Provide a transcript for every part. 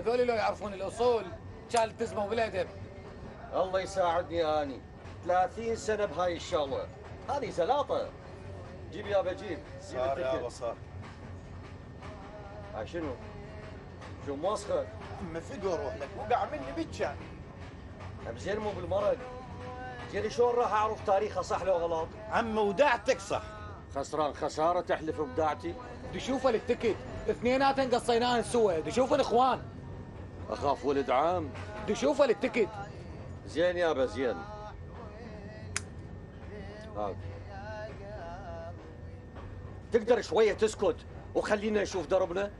هذول لو يعرفون الاصول كان التزموا بالادب. الله يساعدني اني 30 سنه بهاي الشغله، هذه زلاطه. جيب يابا جيب. صار يابا صار. هاي شنو؟ شو موسخه؟ اما فدوى روح لك وقع مني بالجان. زين مو بالمرض. زين شلون راح اعرف تاريخه صح لو غلط؟ عم وداعتك صح. خسران خساره تحلف بداعتي. دشوفه التكت اثنيناتن قصيناهن سوا، دشوفن اخوان. اخاف ولد عام. دشوفه التكت. زين يابا زين. هاك تقدر شويه تسكت وخلينا نشوف دربنا؟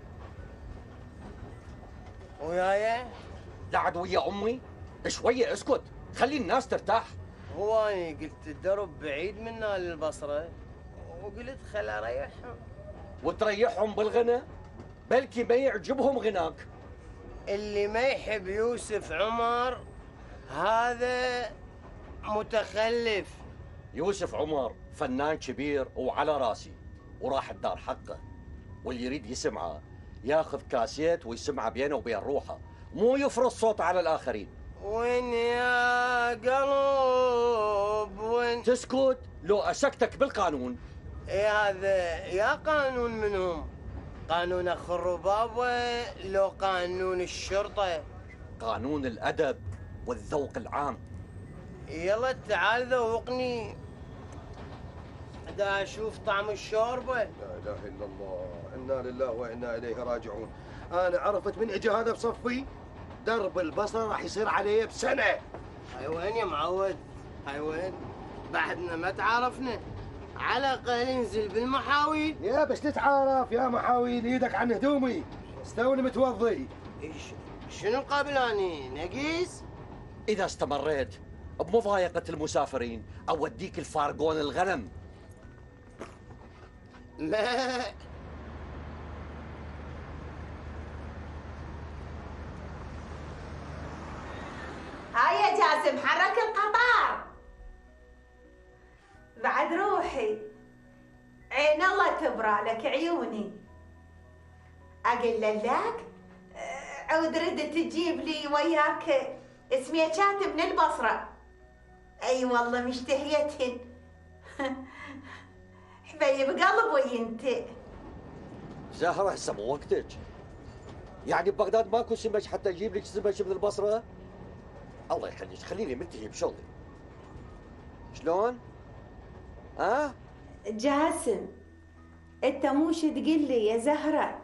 وياي؟ قاعد ويا امي؟ شويه اسكت خلي الناس ترتاح. هو اني قلت الدرب بعيد منا للبصره وقلت خل اريحهم. وتريحهم بالغنى؟ بلكي ما يعجبهم غناك. اللي ما يحب يوسف عمر هذا متخلف. يوسف عمر فنان كبير وعلى راسي وراح الدار حقه، واللي يريد يسمعه ياخذ كاسيت ويسمعه بينه وبين روحه، مو يفرض صوت على الاخرين. وين يا قلب وين؟ تسكت لو اسكتك بالقانون. ايه هذا يا قانون منهم؟ قانون اخو الربابه لو قانون الشرطه؟ قانون الادب والذوق العام. يلا تعال ذوقني دا اشوف طعم الشوربه. لا اله الا الله، انا لله وانا اليه راجعون. انا عرفت من اجى هذا بصفي درب البصره راح يصير علي بسنه. هاي وين يا معود؟ هاي وين؟ بعدنا ما تعارفنا، على الاقل انزل بالمحاويل. يا بس نتعارف يا محاويل، ايدك عن هدومي، استوني متوضي. شنو قابلاني نقيس؟ اذا استمريت بمضايقه المسافرين اوديك الفارقون الغنم. لا هاي يا جاسم حرك القطار. بعد روحي عين الله تبرى لك عيوني. اقول لك عود رد تجيب لي وياك سميكات من البصره. اي والله مشتهيتهن. حبيب قلبي انت. زهره هسه مو وقتك. يعني ببغداد ماكو سمك حتى اجيب لك سمك من البصره؟ الله يخليك خليني منتهي بشغلي. شلون؟ جاسم انت موش تقول لي يا زهره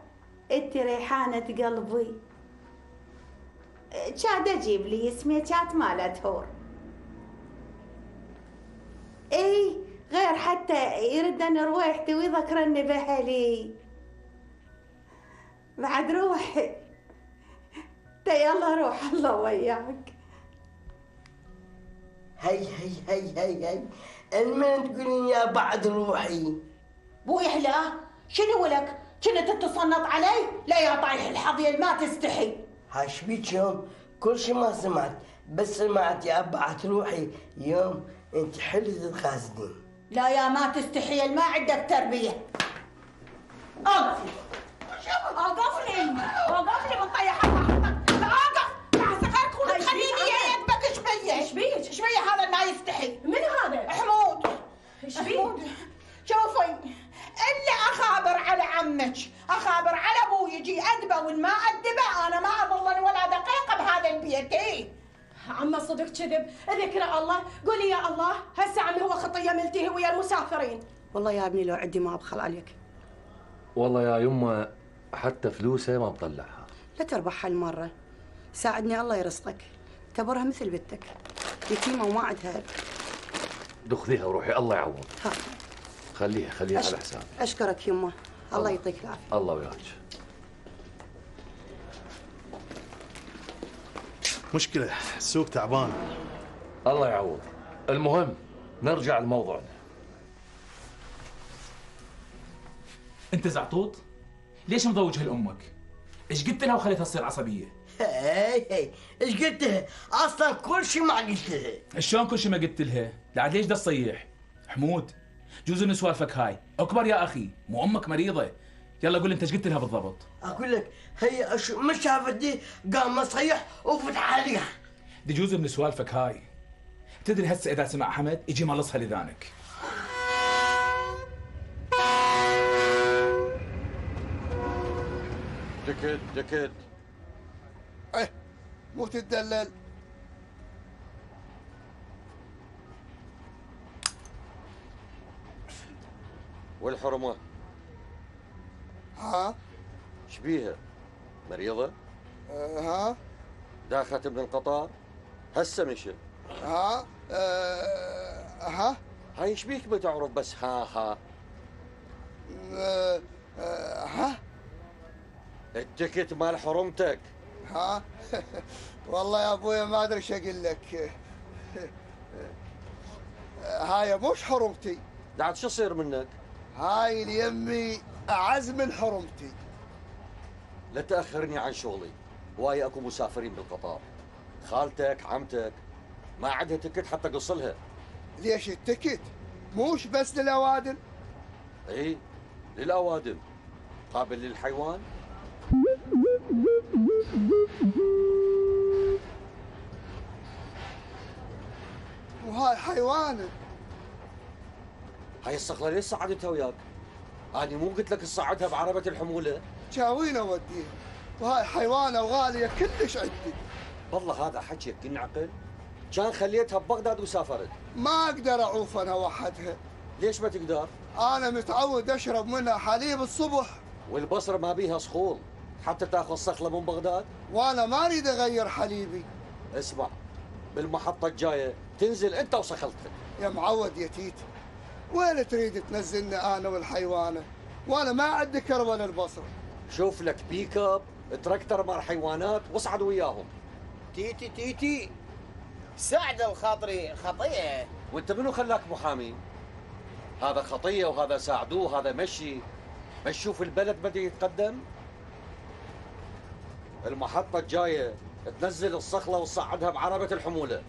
انت ريحانه قلبي. كاد اجيب لي سميكات مالت هور. اي غير حتى يرد ان رويحتي ويذكرني باهلي. بعد روحي يلا روح الله وياك. هي المن تقولين يا بعد روحي؟ بو يحلى شنو لك؟ كنت تتصنط علي؟ لا يا طايح الحظ ما تستحي. هاش بيك يوم كل شي ما سمعت، بس سمعت يا بعد روحي يوم انت حلت الخازنين. لا يا ما تستحي ما عندك تربيه. اوقفي اوقفني اوقفني من طيحتها حطك. اوقف لا سكرت خليني يدبك ايش بيه هذا ما يستحي. من هذا؟ حمود. ايش بيه؟ شوفي الا اخابر على عمك، اخابر على ابوي يجي ادبه وان ما ادبه انا ما اظل ولا دقيقه بهذا البيت. ايه عمه صدق كذب، ذكر الله، قولي يا الله هسه عمي هو خطيه ملتهي ويا المسافرين. والله يا ابني لو عندي ما ابخل عليك. والله يا يمه حتى فلوسه ما بطلعها. لا تربح هالمره، ساعدني الله يرزقك، اعتبرها مثل بنتك يتيمه وما عندها. دخليها وروحي الله يعوض. ها خليها على حسابي. اشكرك يمه، الله يعطيك العافيه. الله وياك. مشكلة السوق تعبان. الله يعوض. المهم نرجع لموضوعنا. انت زعطوط؟ ليش مضوجها لامك؟ ايش قلت لها وخليتها تصير عصبيه؟ هي ايش قلت لها؟ اصلا كل شيء ما قلت لها. شلون كل شيء ما قلت لها؟ بعد ليش دا تصيح؟ حمود جوز ان سوالفك هاي اكبر يا اخي، مو امك مريضه، يلا قول لي انت ايش قلت لها بالضبط؟ اقول لك هي ما شافت دي قام مصيح وفتح عليها. دي جزء من سوالفك هاي. تدري هسه اذا سمع حمد يجي ملصها لذانك. دكت ايه مو تتدلل. والحرمة ها شبيها؟ مريضة؟ ها داخلت من القطار؟ هسه مشى. ها ها هاي شبيك بتعرف بس ها ها التكت مال حرمتك. ها والله يا ابويا ما ادري ايش اقول لك. هاي مش حرمتي. بعد شو يصير منك؟ هاي اليمي اعز من حرمتي. لا تاخرني عن شغلي، واي اكو مسافرين بالقطار. خالتك عمتك ما عندها تكت حتى قصلها. ليش التكت؟ موش بس للاوادم؟ اي للاوادم. قابل للحيوان؟ وهاي حيوانه. هاي الصقله ليش صعدتها وياك؟ أنا مو قلت لك تصعدها بعربة الحمولة؟ شاوين اوديها، وهاي حيوانه وغاليه كلش عندي. والله هذا حكيك ينعقل؟ كان خليتها ببغداد وسافرت. ما اقدر اعوف انا وحدها. ليش ما تقدر؟ انا متعود اشرب منها حليب الصبح. والبصره ما بيها صخول حتى تاخذ صخله من بغداد؟ وانا ما اريد اغير حليبي. اسمع، بالمحطه الجايه تنزل انت وصخلتك. يا معود يا تيتي، وين تريد تنزلني انا والحيوانه؟ وانا ما عندي كربه للبصره. شوف لك بيك اب تراكتر مال حيوانات واصعد وياهم. تيتي ساعد الخاطري خطيه. وانت منو خلاك محامي؟ هذا خطيه وهذا ساعدوه، هذا مشي. بس شوف البلد بده يتقدم. المحطه الجايه تنزل الصخله وتصعدها بعربه الحموله.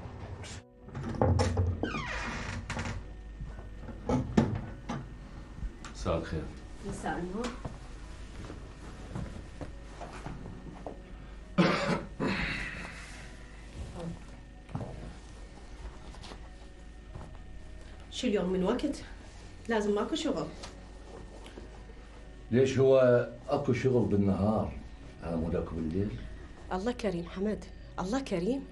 مساء الخير. مساء النور. شو اليوم من وقت؟ لازم ماكو شغل. ليش هو اكو شغل بالنهار على مود اكو بالليل؟ الله كريم حمد، الله كريم.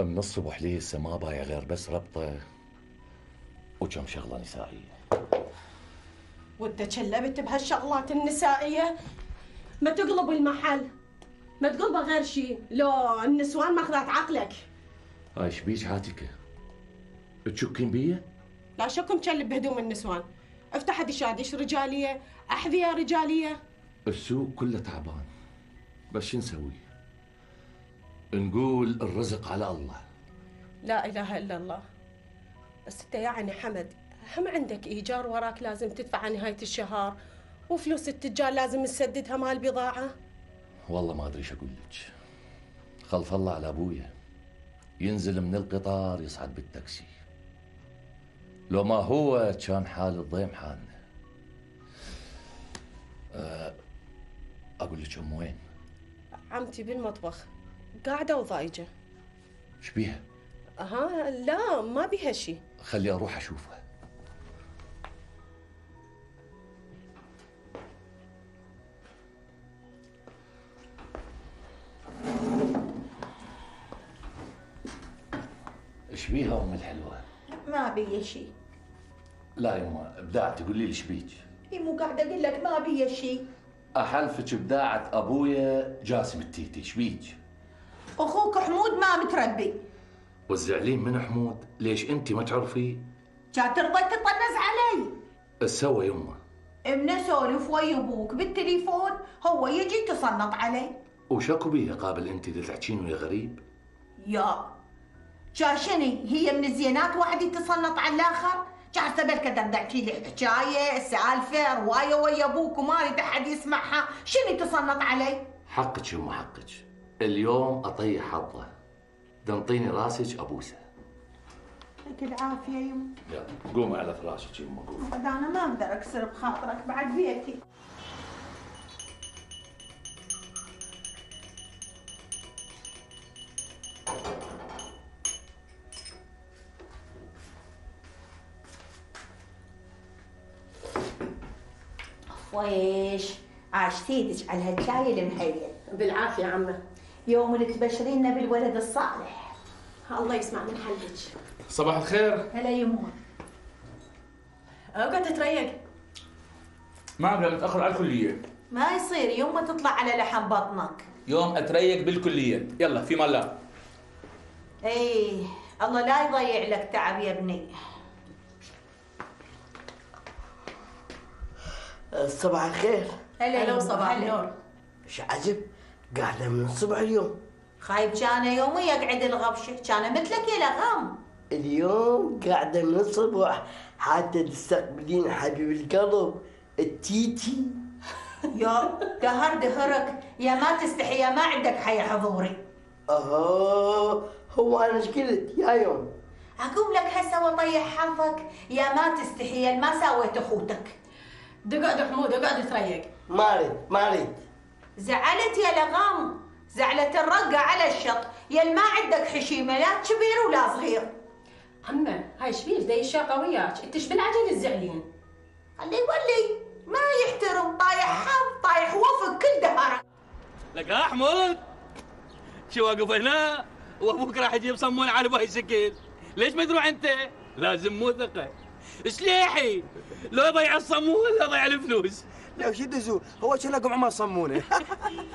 من الصبح لسه ما بايع غير بس ربطه وكم شغله نسائيه. وانت تشلبت بهالشغلات النسائيه؟ ما تقلب المحل، ما تقلبه غير شيء، لو النسوان ماخذات عقلك. هاي شبيك عاتكه؟ تشكين بيه؟ لا شكو مشلب بهدوم النسوان. افتح دشادش رجاليه، احذيه رجاليه. السوق كله تعبان، بس شو نسوي؟ نقول الرزق على الله. لا اله الا الله. بس انت يعني حمد هم عندك ايجار وراك لازم تدفع نهايه الشهر، وفلوس التجار لازم تسددها مال البضاعه. والله ما ادري ايش اقول لك. خلف الله على ابويا، ينزل من القطار يصعد بالتاكسي. لو ما هو كان حال الضيم حالنا. اقول لك ام وين؟ عمتي بالمطبخ قاعده وضايجه. ايش بيها؟ لا ما بيها شيء. خلي اروح اشوفها. ايش بيها ام الحلوه؟ ما بيا شيء. لا يما ابداع تقولي لي ايش بيك؟ اي مو قاعده اقول لك ما بيا شيء. احلفك ابداعة ابويا جاسم التيتي، ايش بيك؟ اخوك حمود ما متربي. والزعلين من حمود، ليش انت ما تعرفي؟ كان ترضى تطنز علي. ايش سوى يما؟ من اسولف ويا ابوك بالتليفون هو يجي يتصنط علي. وشكو بيها قابل انت تحكين ويا غريب؟ يا شاشني هي من الزينات واحد يتصنط على الاخر. جالسه بالك تحكي لي حكايه سالفه روايه ويا ابوك وما اريد احد يسمعها، شنو يتصنط علي؟ حقك يما حقك، اليوم اطيح حظه، تنطيني راسك ابوسه. يعطيك العافيه يما. يلا قومي على فراشك يما قومي. انا ما اقدر اكسر بخاطرك بعد بيتي. ويش عاشتيدك على هالشاي المهيل. بالعافيه عمه. يوم اللي تبشرينا بالولد الصالح. الله يسمع من حلك. صباح الخير. هلا يمه. اقعد تريق. ما أقدر متاخر على الكليه. ما يصير يوم ما تطلع على لحم بطنك. يوم اتريق بالكليه. يلا في مال لا. ايه الله لا يضيع لك تعب يا ابني. صباح الخير. هلا وصباح النور. ايش عجب؟ قاعدة من الصبح اليوم. خايب كان يومي يقعد الغبشة، كان مثلك يا لغم. اليوم قاعدة من الصبح حتى تستقبلين حبيب القلب التيتي. يا دهر دهرك يا ما تستحي يا ما عندك حي حضوري. هو انا ايش قلت يا يوم؟ اقوم لك هسه واطيح حظك يا ما تستحي يا ما سويت اخوتك. اقعد حمود اقعد تريق. ما اريد. زعلت يا لغم، زعلت الرقة على الشط، يا ما عندك حشيمة لا كبير ولا صغير. عمه هاي شبيش دا الشاقه وياك، انت ايش بالعجل الزعلين؟ خليه يولي ما يحترم، طايح حظ طايح وفق كل دهره. لك يا حمود شو واقف هنا وابوك راح يجيب صمون على بايسكل، ليش ما تروح انت؟ لازم موثقه سليحي، لو ضيع الصمون لا ضيع الفلوس. لو شو دزو هو كنا عمر صمونه.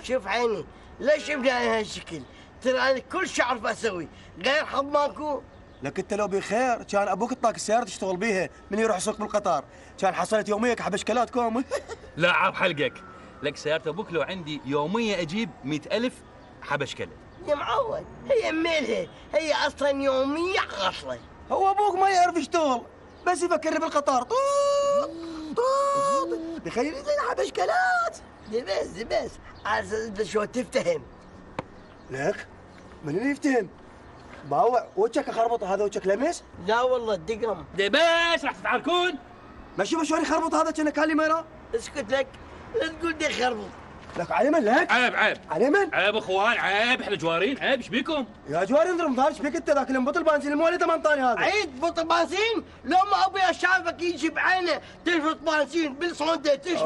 شوف عيني ليش بداي هالشكل؟ ترى انا كل شيء اعرف اسوي، غير حظ ماكو. لك انت لو بخير كان ابوك اطاك السياره تشتغل بيها من يروح يسوق بالقطار، كان حصلت يوميه حبشكلات كوم. لا عاب حلقك، لك سيارة ابوك لو عندي يوميا اجيب 100,000 حبشكله. يا معود هي ميلها، هي اصلا يوميه عطله. هو ابوك ما يعرف يشتغل بس يفكر بالقطار. طوط طوط تخيل زي حبشكلات. بس عاد شو تفتهم. لك من اللي يفتهم؟ باوع وجهك خربط هذا وجهك لمس؟ لا والله الدقم. بس راح تتعاركون؟ ما شوف شلون يخربط هذا كأنه كان لي مرة؟ اسكت لك لا تقول لي خربط. لك على من لك؟ عيب على من؟ عيب اخوان عيب، احنا جوارين عيب، ايش بيكم؟ يا جواري انظر مطار ايش بيك انت ذاك البطل بنزين الموالي 8 طاني هذا. عيد بطل بنزين؟ لو ما ابي اشافك يجي بعينه تلفط بنزين بالصونده تشفط.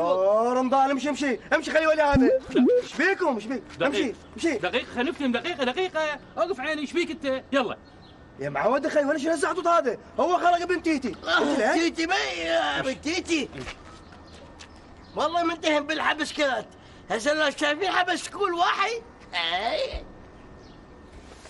رمضان امشي خلي ولي هذا. ايش بيكم ايش بيك؟ امشي دقيقة خلينا نفتهم دقيقة اوقف عيني، ايش بيك انت؟ يلا يا معود خلي ولا شنو الزعطوط هذا؟ هو خلق ابن تيتي. تيتي ابن تيتي والله منتهم بالحبشكلات. هسه لو شايفين حبشكول واحد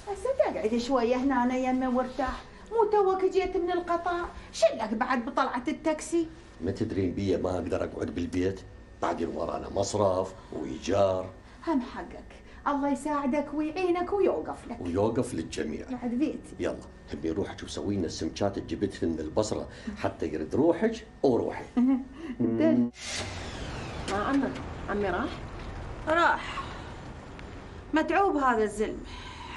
هسه تقعد شويه هنا أنا يمه وارتاح، مو توك جيت من القطار، شلك بعد بطلعه التاكسي. ما تدرين بيا ما اقدر اقعد بالبيت، بعدين ورانا مصرف وايجار. هم حقك، الله يساعدك ويعينك ويوقف لك. ويوقف للجميع. بعد بيتي. يلا تبي روحك وسوي لنا السمكات اللي جبتهن من البصره حتى يرد روحك وروحي. ما عمي راح متعوب هذا الزلمه،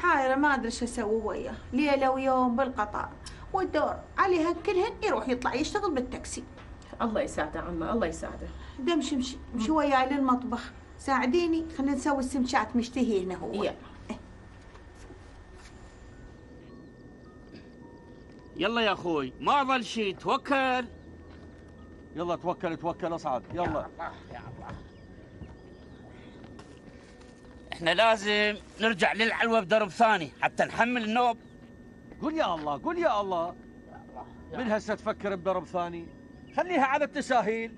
حايره ما ادري ايش اسوي وياه، ليله ويوم بالقطار والدور عليها كلهن يروح يطلع يشتغل بالتاكسي. الله يساعده عمه الله يساعده. امشي وياي للمطبخ ساعديني خلينا نسوي السمشات مشتهينا هو. يلا يلا يا اخوي ما ظل شيء، توكل. يلا توكل اصعد يلا. احنا لازم نرجع للعلوة بدرب ثاني حتى نحمل النوب. قول يا الله من هسه تفكر بدرب ثاني؟ خليها على التساهيل.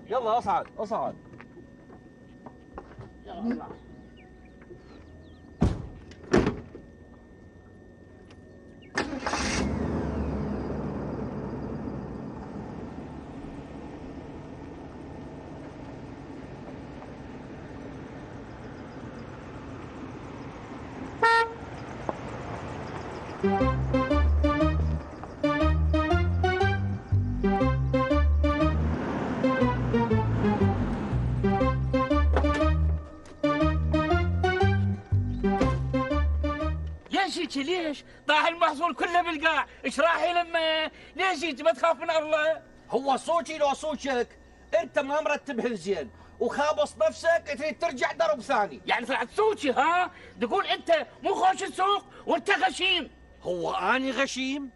يلا اصعد. يلا. ليش؟ طاح المحصول كله بالقاع، ايش راح يلمه؟ ليش جيت ما تخاف من الله؟ هو صوتي لو صوتك، انت ما مرتبهن زين وخابص نفسك تريد ترجع درب ثاني. يعني طلعت صوتي ها؟ تقول انت مو خوش السوق وانت غشيم. هو اني غشيم؟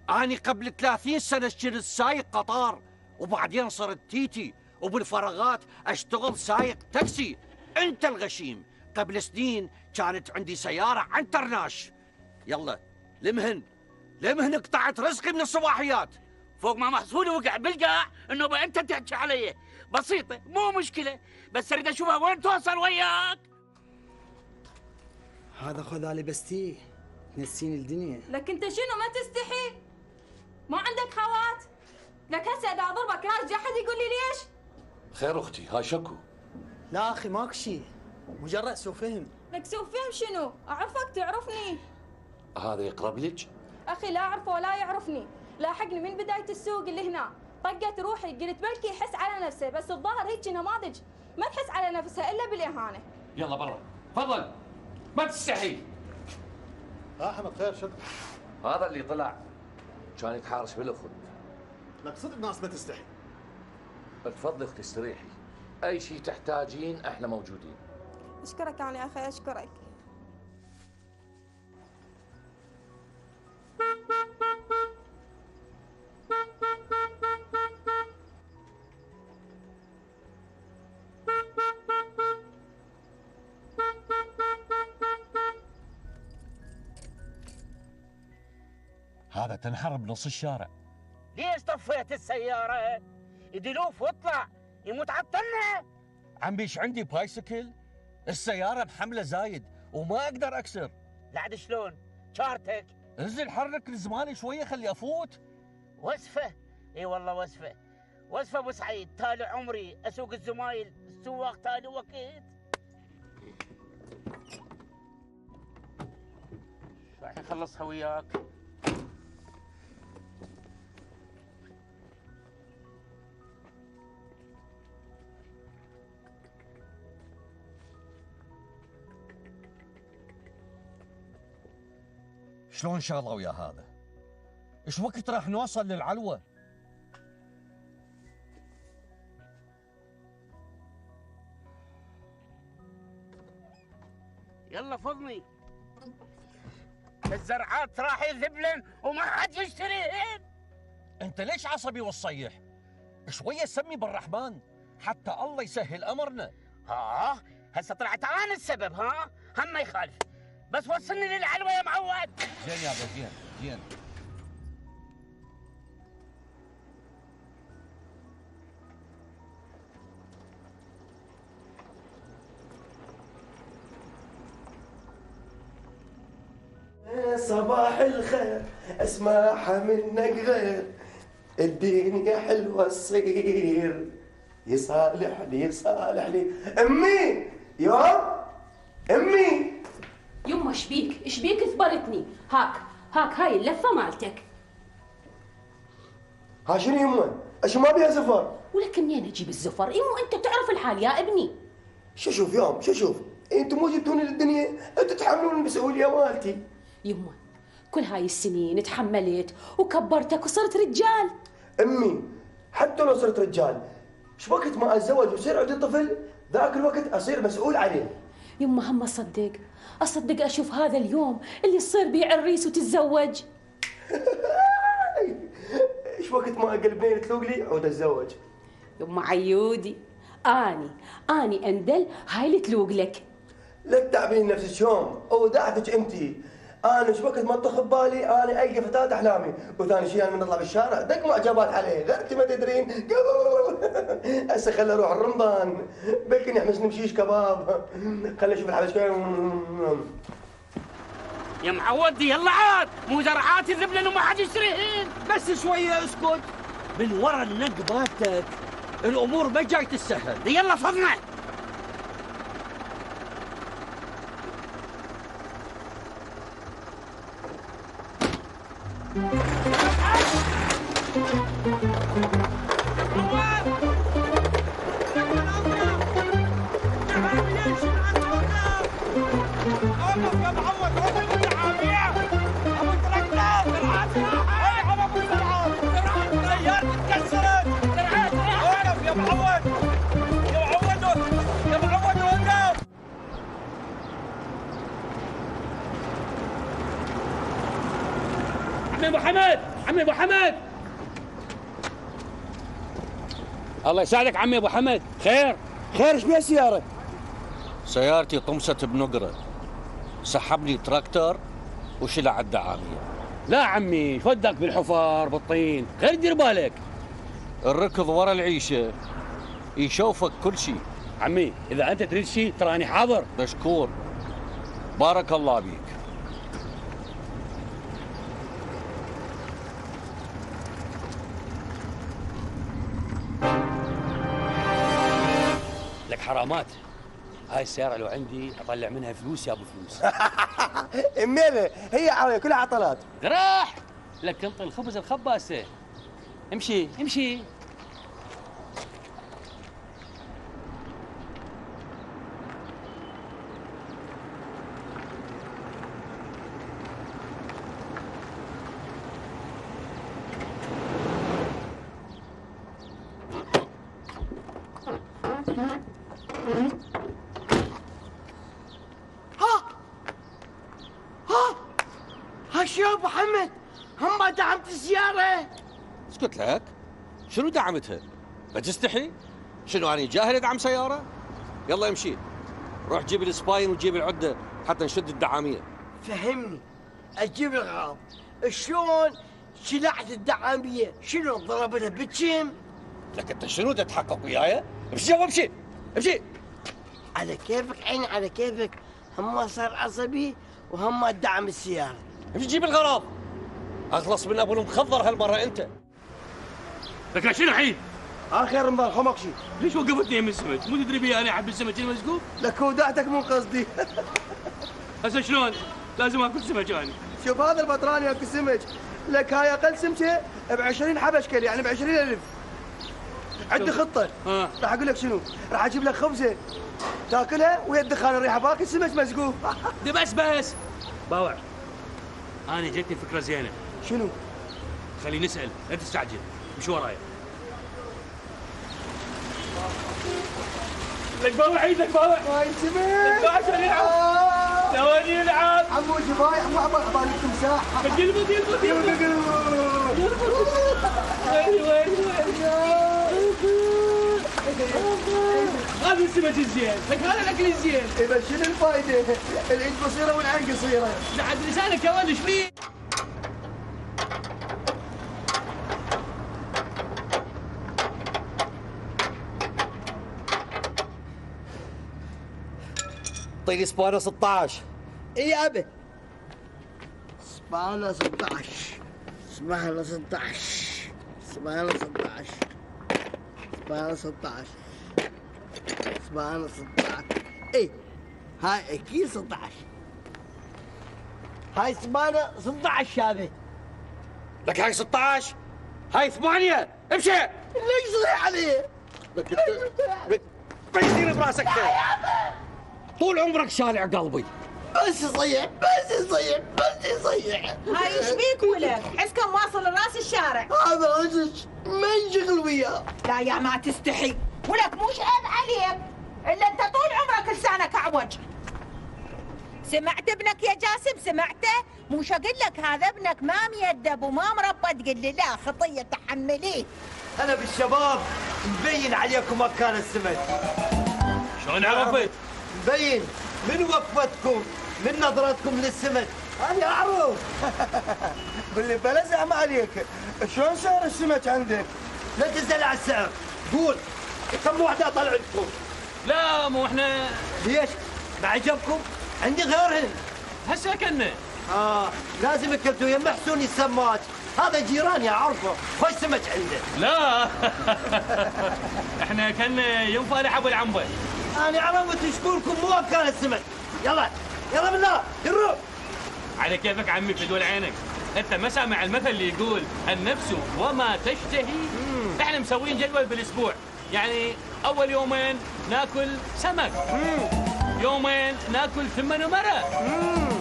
اني قبل 30 سنه كنت سايق قطار وبعدين صرت تيتي وبالفراغات اشتغل سايق تاكسي. انت الغشيم. قبل سنين كانت عندي سيارة عنترناش. يلا لمهن قطعت رزقي من الصباحيات. فوق ما محصول وقع بالقاع انه بقى انت تحكي علي. بسيطه مو مشكله، بس اريد اشوفها وين توصل وياك. هذا خذالي بستيه تنسيني الدنيا. لك انت شنو ما تستحي؟ ما عندك خوات؟ لك هسه اذا اضربك لا احد يقول لي ليش؟ خير اختي، هاي شكو. لا اخي ماكو شيء، مجرد سوء فهم. لك سوء فهم شنو؟ اعرفك تعرفني. هذا يقرب لك؟ اخي لا اعرفه ولا يعرفني، لاحقني من بدايه السوق اللي هنا، طقت روحي قلت بلكي يحس على نفسه، بس الظاهر هيك نماذج ما تحس على نفسها الا بالاهانه. يلا برا، تفضل ما تستحي. احمد خير شد. هذا اللي طلع كان يتحارش بالاخت. لك صدق ناس ما تستحي. تفضلي اختي استريحي، اي شيء تحتاجين احنا موجودين. اشكرك يعني اخي اشكرك. هذا تنحر بنص الشارع. ليش طفيت السياره؟ يدلوف واطلع يموت عطلنا. عمي ايش عندي بايسكل؟ السيارة بحملة زايد وما اقدر اكسر. لعد شلون؟ شارتك. انزل حرك زماني شوية خلي افوت. وصفة؟ اي والله وصفة. وصفة ابو سعيد، تالي عمري اسوق الزمايل، السواق تالي وقت. راح يخلصها وياك. شلون شغله ويا هذا؟ ايش وقت راح نوصل للعلوة؟ يلا فضني. الزرعات راح يذبلن وما حد يشتريهن. انت ليش عصبي والصيح؟ شوية سمي بالرحمن حتى الله يسهل امرنا. هسه طلعت انا السبب. هم ما يخالف، بس وصلني للعلوة يا معود. زين يابا زين. صباح الخير اسمعها منك غير، الدنيا حلوة تصير، يصالحني امي. امي يما ايش بيك ثبرتني؟ هاك هاي اللفه مالتك. ها شنو يما؟ ايش ما بيها زفر؟ ولك منين اجيب الزفر؟ امو انت تعرف الحال يا ابني. شوف انتم مو جبتوني للدنيا، انتم تحملون المسؤوليه مالتي. يما كل هاي السنين تحملت وكبرتك وصرت رجال. امي حتى لو صرت رجال، ايش وقت ما اتزوج ويصير عندي طفل ذاك الوقت اصير مسؤول عليه. يما هم اصدق اشوف هذا اليوم اللي تصير بيه عريس وتتزوج. ايش وقت ما اقل بنين تلوق لي عود اتزوج. يما عيودي اني اندل هاي اللي تلوق لك. لا تتعبين نفسك يوم ودعتك انتي. انا ايش وقت ما تطخ ببالي انا القى فتاة احلامي، وثاني شيء انا من اطلع بالشارع دق معجبات عليه، غير انت ما تدرين. هسه خلي اروح الرمضان بلكي نحمس نمشيش كباب، خلي اشوف الحبش يا معود. يلا عاد، مو زرعات الذبلن وما حد يشتريهن. بس شوية اسكت. من ورا النق مالتك الامور ما جاي تسهل. يلا فضنا. عمي ابو حمد الله يساعدك عمي ابو حمد. خير ايش بيها السياره؟ سيارتي طمست بنقره، سحبني تراكتور وشلع الدعاميه. لا عمي فدك بالحفار بالطين، خير دير بالك. الركض ورا العيشه يشوفك كل شيء. عمي اذا انت تريد شيء تراني حاضر. مشكور، بارك الله بيك. لك حرامات، هاي السيارة لو عندي اطلع منها فلوس يا ابو فلوس. اميله هي عاويه كلها عطلات. راح لك انطي الخبز الخباسه. امشي امشي. ها شو يا ابو حمد؟ هم ما دعمت السياره؟ اسكت لك، شنو دعمتها؟ بتستحي؟ شنو أنا جاهل أدعم سيارة؟ يلا امشي، روح جيب السباين وجيب العدة حتى نشد الدعامية. فهمني، اجيب الغرض، شلون شلعت الدعامية؟ شنو ضربتها بالجيم؟ لك انت شنو تتحقق وياي؟ امشي يلا امشي، امشي. على كيفك عيني على كيفك، هم صار عصبي وهم دعم السيارة. امشي جيب الغراض. اخلص من ابو المخضر هالمرة انت. لك شنو الحين؟ اخر مبارح خمقشي. ليش وقفتني من السمك؟ مو تدري بي انا احب السمك المسقوف؟ لك ودعتك مو قصدي. هسه شلون؟ لازم اكل سمك انا. شوف هذا البطران ياكل سمك، لك هاي اقل سمكه ب 20 حبشكل يعني ب 20,000. عندي خطه. راح اقول لك شنو؟ راح اجيب لك خبزه تاكلها ويا الدخان الريحه باكل سمك مسقوف. بس باوع، انا جتني فكره زينه. شنو؟ خلينا نسال، لا تستعجل، مش ورايا. لك باوع عيدك باوع. هاي سمك. لك باوع عشان يلعب. ثواني يلعب. عمو جباي عمو عبالي تمساح. يلبط وين هذا السمك الزين، لك هذا الاكل الزين. اذا شنو الفائده؟ الايد قصيره والعين قصيره. لحد لسانك يا ولد ايش فيه؟ اعطيني سبانة 16. اي يا ابي. سبانة 16. سبانة 16. سبانة 16. سبانة 16. سبانة 16. اي هاي اكيد 16. هاي سبانة 16 هذه. لك هاي 16، هاي 8. امشي. ليش صيح عليه؟ لك انت بيصير براسك خير. طول عمرك شالع قلبي. بس يصيح بس يصيح بس يصيح. هاي ايش بيك ولك؟ حس كم واصل لراس الشارع. هذا رجل ما ينشغل وياه. لا يا ما تستحي، ولك مش عيب عليك الا انت طول عمرك لسانك اعوج. سمعت ابنك يا جاسم؟ سمعته؟ مش اقول لك هذا ابنك ما ميدب وما مربى تقول لي لا خطيه تحمليه. انا بالشباب مبين عليكم مكان السمك. شلون عرفت؟ مبين من وقفتكم، من نظرتكم للسمك. انا اعرف. باللي بلا زعم عليك، شلون صار السمك عندك؟ لا تنزل على السعر، قول كم وحده طلع لكم؟ لا مو احنا. ليش؟ ما عجبكم؟ عندي غيرهن. هسه كنا. لازم كلتوا يم محسون السماك، هذا جيراني اعرفه، خوش سمك عنده. لا احنا كنا يوم فالح ابو العنبه. انا عرفت شكوركم مو مكان السمك. يلا يلا بالله نروح. على كيفك عمي فدول عينك، انت ما سامع المثل اللي يقول النفس وما تشتهي؟ احنا مسوين جدول بالاسبوع، يعني اول يومين ناكل سمك، يومين ناكل ثمن ومرق،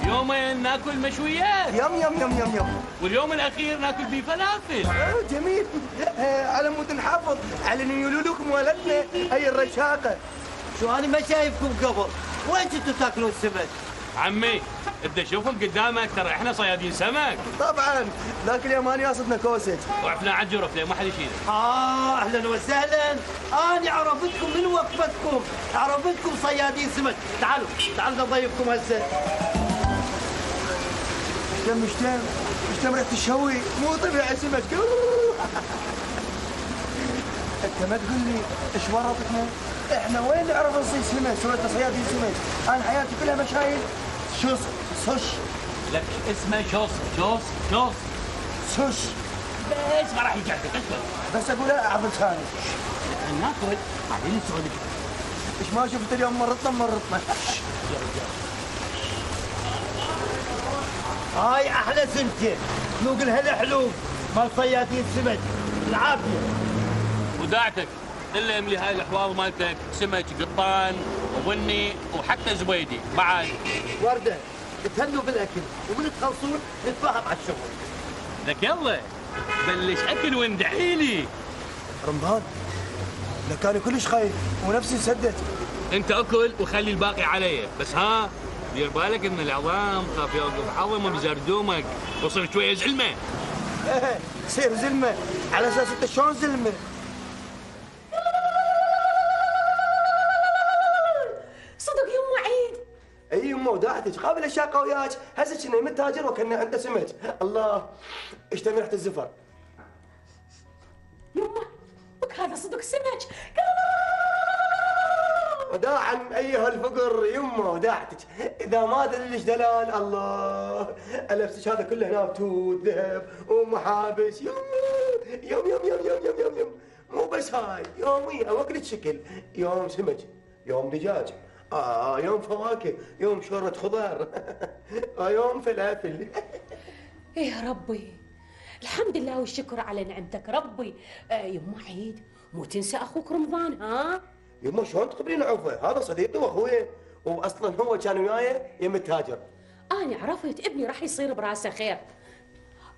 يومين ناكل مشويات، يم يم يم يم يم، واليوم الاخير ناكل بيه فلافل. جميل. على مود نحافظ على ان يقولوا لكم ولدنا هي الرشاقه. شو انا ما شايفكم قبل، وين كنتوا تاكلون سمك؟ عمي انت شوفهم قدامك، ترى احنا صيادين سمك. طبعا ذاك اليوم انا قاصدنا كوسج وقفنا على الجرف لين ما حد يشيله. اهلا وسهلا، انا عرفتكم من وقفتكم، عرفتكم صيادين سمك. تعالوا نضيفكم هسه. مشتم ريحه الشوي، مو طبيعي سمك. انت ما تقول لي ايش ورطتنا؟ احنا وين نعرف نصيد سمك؟ سويت صيادين سمك، انا حياتي كلها مشايل سوش. لك اسمه شوص سوش. بس ما راح يجعلك بس اقول اعرف لساني. ناكل بعدين نسولف. ايش ما شفت اليوم مرطنا. هاي احلى سمكه، ذوق لها الحلو مال صيادين سمك. العافيه. وداعتك الا املي هاي الحواض مالتك سمك قطان وبني وحتى زبيدي بعد. ورده تهنوا بالاكل ومن تخلصون نتفاهم على الشغل. لك يلا بلش اكل واندعي لي. رمضان لك انا كلش خايف ونفسي سدت. انت اكل وخلي الباقي علي، بس ها دير بالك ان العظام خاف يوقف حظمه بزردومك وصير شويه زلمه. ايه صير زلمه على اساس انت شلون زلمه؟ صدق يما عيد. اي يما وداعتك قابل اشياء وياك، هسه كنا متاجر وكنا عنده سمك. الله اشتم ريحه الزفر. يما بك هذا صدق سمك. وداعا ايها الفقر يما وداعتك، اذا ما دلش دلال الله البسك هذا كله هنا بتوت ذهب ومحابس. يوم مو بس هاي يومي اوكلة شكل، يوم سمك، يوم دجاج، يوم فواكه، يوم شوربة خضار، يوم فلافل. يا ربي الحمد لله والشكر على نعمتك ربي. يما عيد مو تنسى اخوك رمضان ها؟ يما شلون تقبلين عفوه؟ هذا صديقي واخوي، واصلا هو كان وياي يم التاجر. انا عرفت ابني راح يصير براسه خير،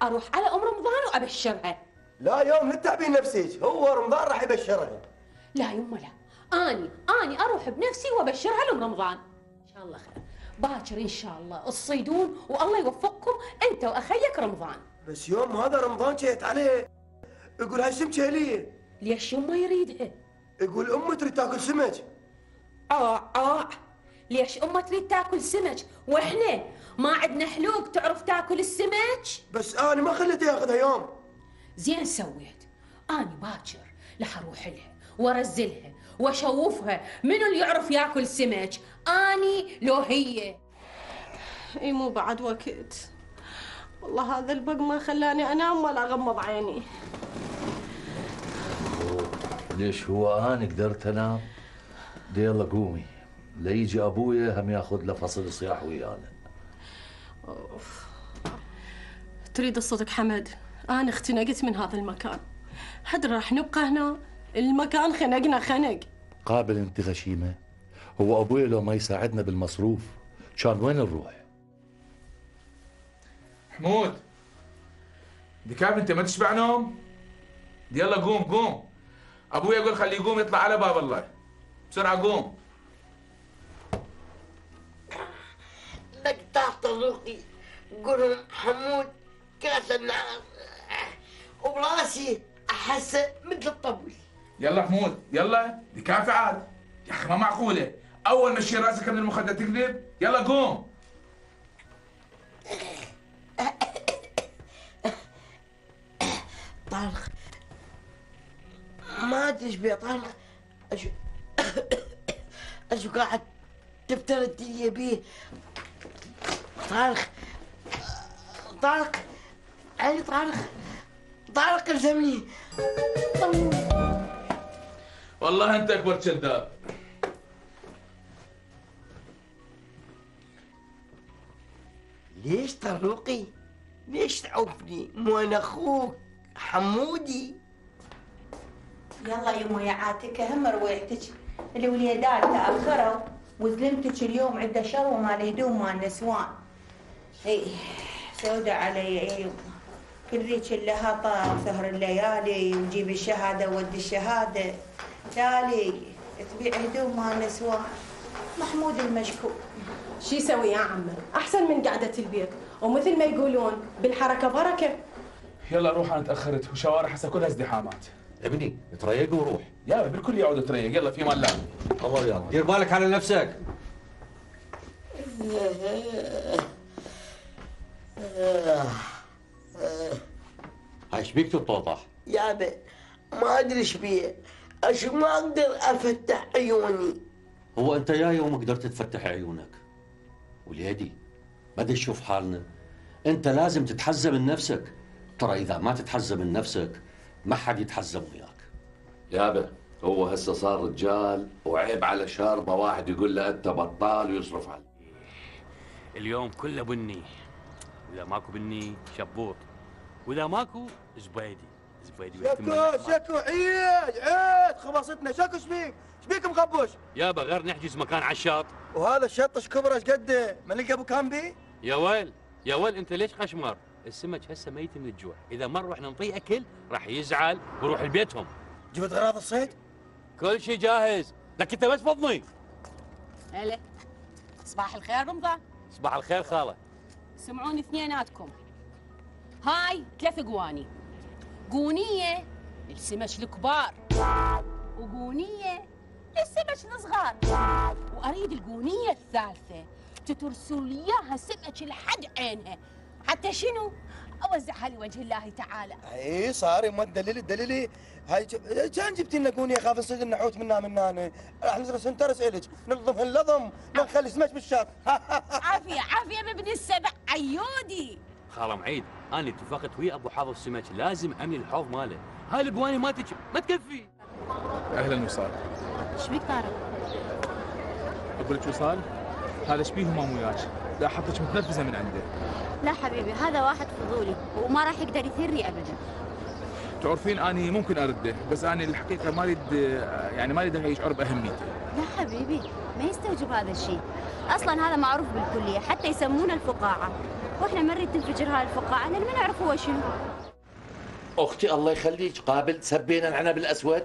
اروح على ام رمضان وابشرها. لا يوم لا تتعبين نفسك، هو رمضان راح يبشرها. لا يما لا، اني اروح بنفسي وابشرها لام رمضان. ان شاء الله خير، باكر ان شاء الله تصيدون والله يوفقكم انت واخيك رمضان. بس يوم هذا رمضان جيت عليه يقول هالسمكه لي. ليش يما يريدها؟ يقول امه تريد تاكل سمك. ليش امه تريد تاكل سمك واحنا ما عندنا حلوق تعرف تاكل السمك؟ بس انا ما خليته ياخذها يوم. زين سويت، انا باكر رح اروح لها وارزلها واشوفها منو اللي يعرف ياكل سمك، اني لو هي. اي مو بعد وقت، والله هذا البق ما خلاني انام ولا اغمض عيني. ليش هو انا قدرت انام؟ دي يلا قومي ليجي ابويا هم ياخذ له فصل صياح ويانا. تريد الصدق حمد، انا اختنقت من هذا المكان. هد راح نبقى هنا؟ المكان خنقنا خنق. قابل انت غشيمه، هو ابويا لو ما يساعدنا بالمصروف كان وين نروح؟ حمود دكاب انت ما تشبع نوم؟ يلا قوم ابوي يقول خليه يقوم يطلع على باب الله بسرعه قوم. لك تحت ذوقي قول حمود كاس النار وبراسي احس مثل الطبل. يلا حمود يلا دي كافيه عاد يا اخي ما معقوله، اول ما تشيل راسك من المخده تكذب. يلا قوم. طارق ما تشبع طارق، اشو قاعد تفتر الدنيا بيه. طارق علي طارق الزمني. والله انت اكبر كذاب. ليش طروقي؟ ليش تعوفني؟ مو انا اخوك حمودي. يلا يما يا عاتكة هم رويحتك، الوليدات تأخروا وزلمتك اليوم عنده شروة مال هدوم مال نسوان. اي سودة علي يا يما، كل ذيك لها طاف سهر الليالي وجيب الشهادة ودي الشهادة، تالي تبيع هدوم مال نسوان. محمود المشكوك. شو يسوي يا عمه؟ احسن من قعده البيت، ومثل ما يقولون بالحركه بركه. يلا روح، انا تاخرت وشوارع هسه كلها ازدحامات. ابني تريق وروح. يا بالكل يعود تريق. يلا في مال. الله يلا دير بالك على نفسك. هاي ايش بيك تطوطح؟ يابا ما ادري ايش بيه، ما اقدر افتح عيوني. هو انت يا يوم قدرت تفتح عيونك؟ وليدي بدي تشوف حالنا، انت لازم تتحزم من نفسك. ترى اذا ما تتحزم من نفسك ما حد يتحزم وياك. يابا هو هسه صار رجال وعيب على شاربه واحد يقول له انت بطال ويصرف عليه. اليوم كله بني، واذا ماكو بني شبوط، واذا ماكو زبيدي. شكو عيد خبصتنا. شكو ايش بيك مخبوش؟ يابا غير نحجز مكان على الشاط. وهذا الشط ايش كبره ايش قده؟ ما نلقى ابو كامبي؟ يا ويل انت ليش قشمر؟ السمك هسه ميت من الجوع، اذا ما نروح نعطيه اكل راح يزعل ويروح لبيتهم. جبت اغراض الصيد؟ كل شيء جاهز، لك انت بس فضني. هلا صباح الخير رمضان. صباح الخير خاله. سمعوني اثنيناتكم، هاي 3 قواني، قونية السمك الكبار وقونية السمك الصغار، واريد القونية الثالثة تترسلوا لي اياها سمك لحد عينها، حتى شنو؟ اوزعها لوجه الله تعالى. اي صار يما الدليلي هاي كان جبت لنا قونيه خاف نصيد النحوت منا هنا، راح نزرع سنترس الك نلضم اللضم ما نخلي سمك بالشاط. عافية بابن السبع عيودي. خاله معيد انا اتفقت ويا ابو حافظ السمك لازم املي الحوض ماله، هاي القواني ما تكفي. اهلا وسهلا. ايش بيك طارق؟ اقول لك وصال، هذا ايش بيه همام وياك؟ لا حطك متنرفزه من عنده. لا حبيبي هذا واحد فضولي وما راح يقدر يثيرني ابدا. تعرفين اني ممكن ارده، بس اني الحقيقه ما اريد يعني ما اريد يشعر باهميته. لا حبيبي ما يستوجب هذا الشيء، اصلا هذا معروف بالكليه حتى يسمونه الفقاعه، واحنا ما نريد تنفجر هاي الفقاعه لان ما نعرف هو شنو. اختي الله يخليك، قابل سبينا العنب الاسود،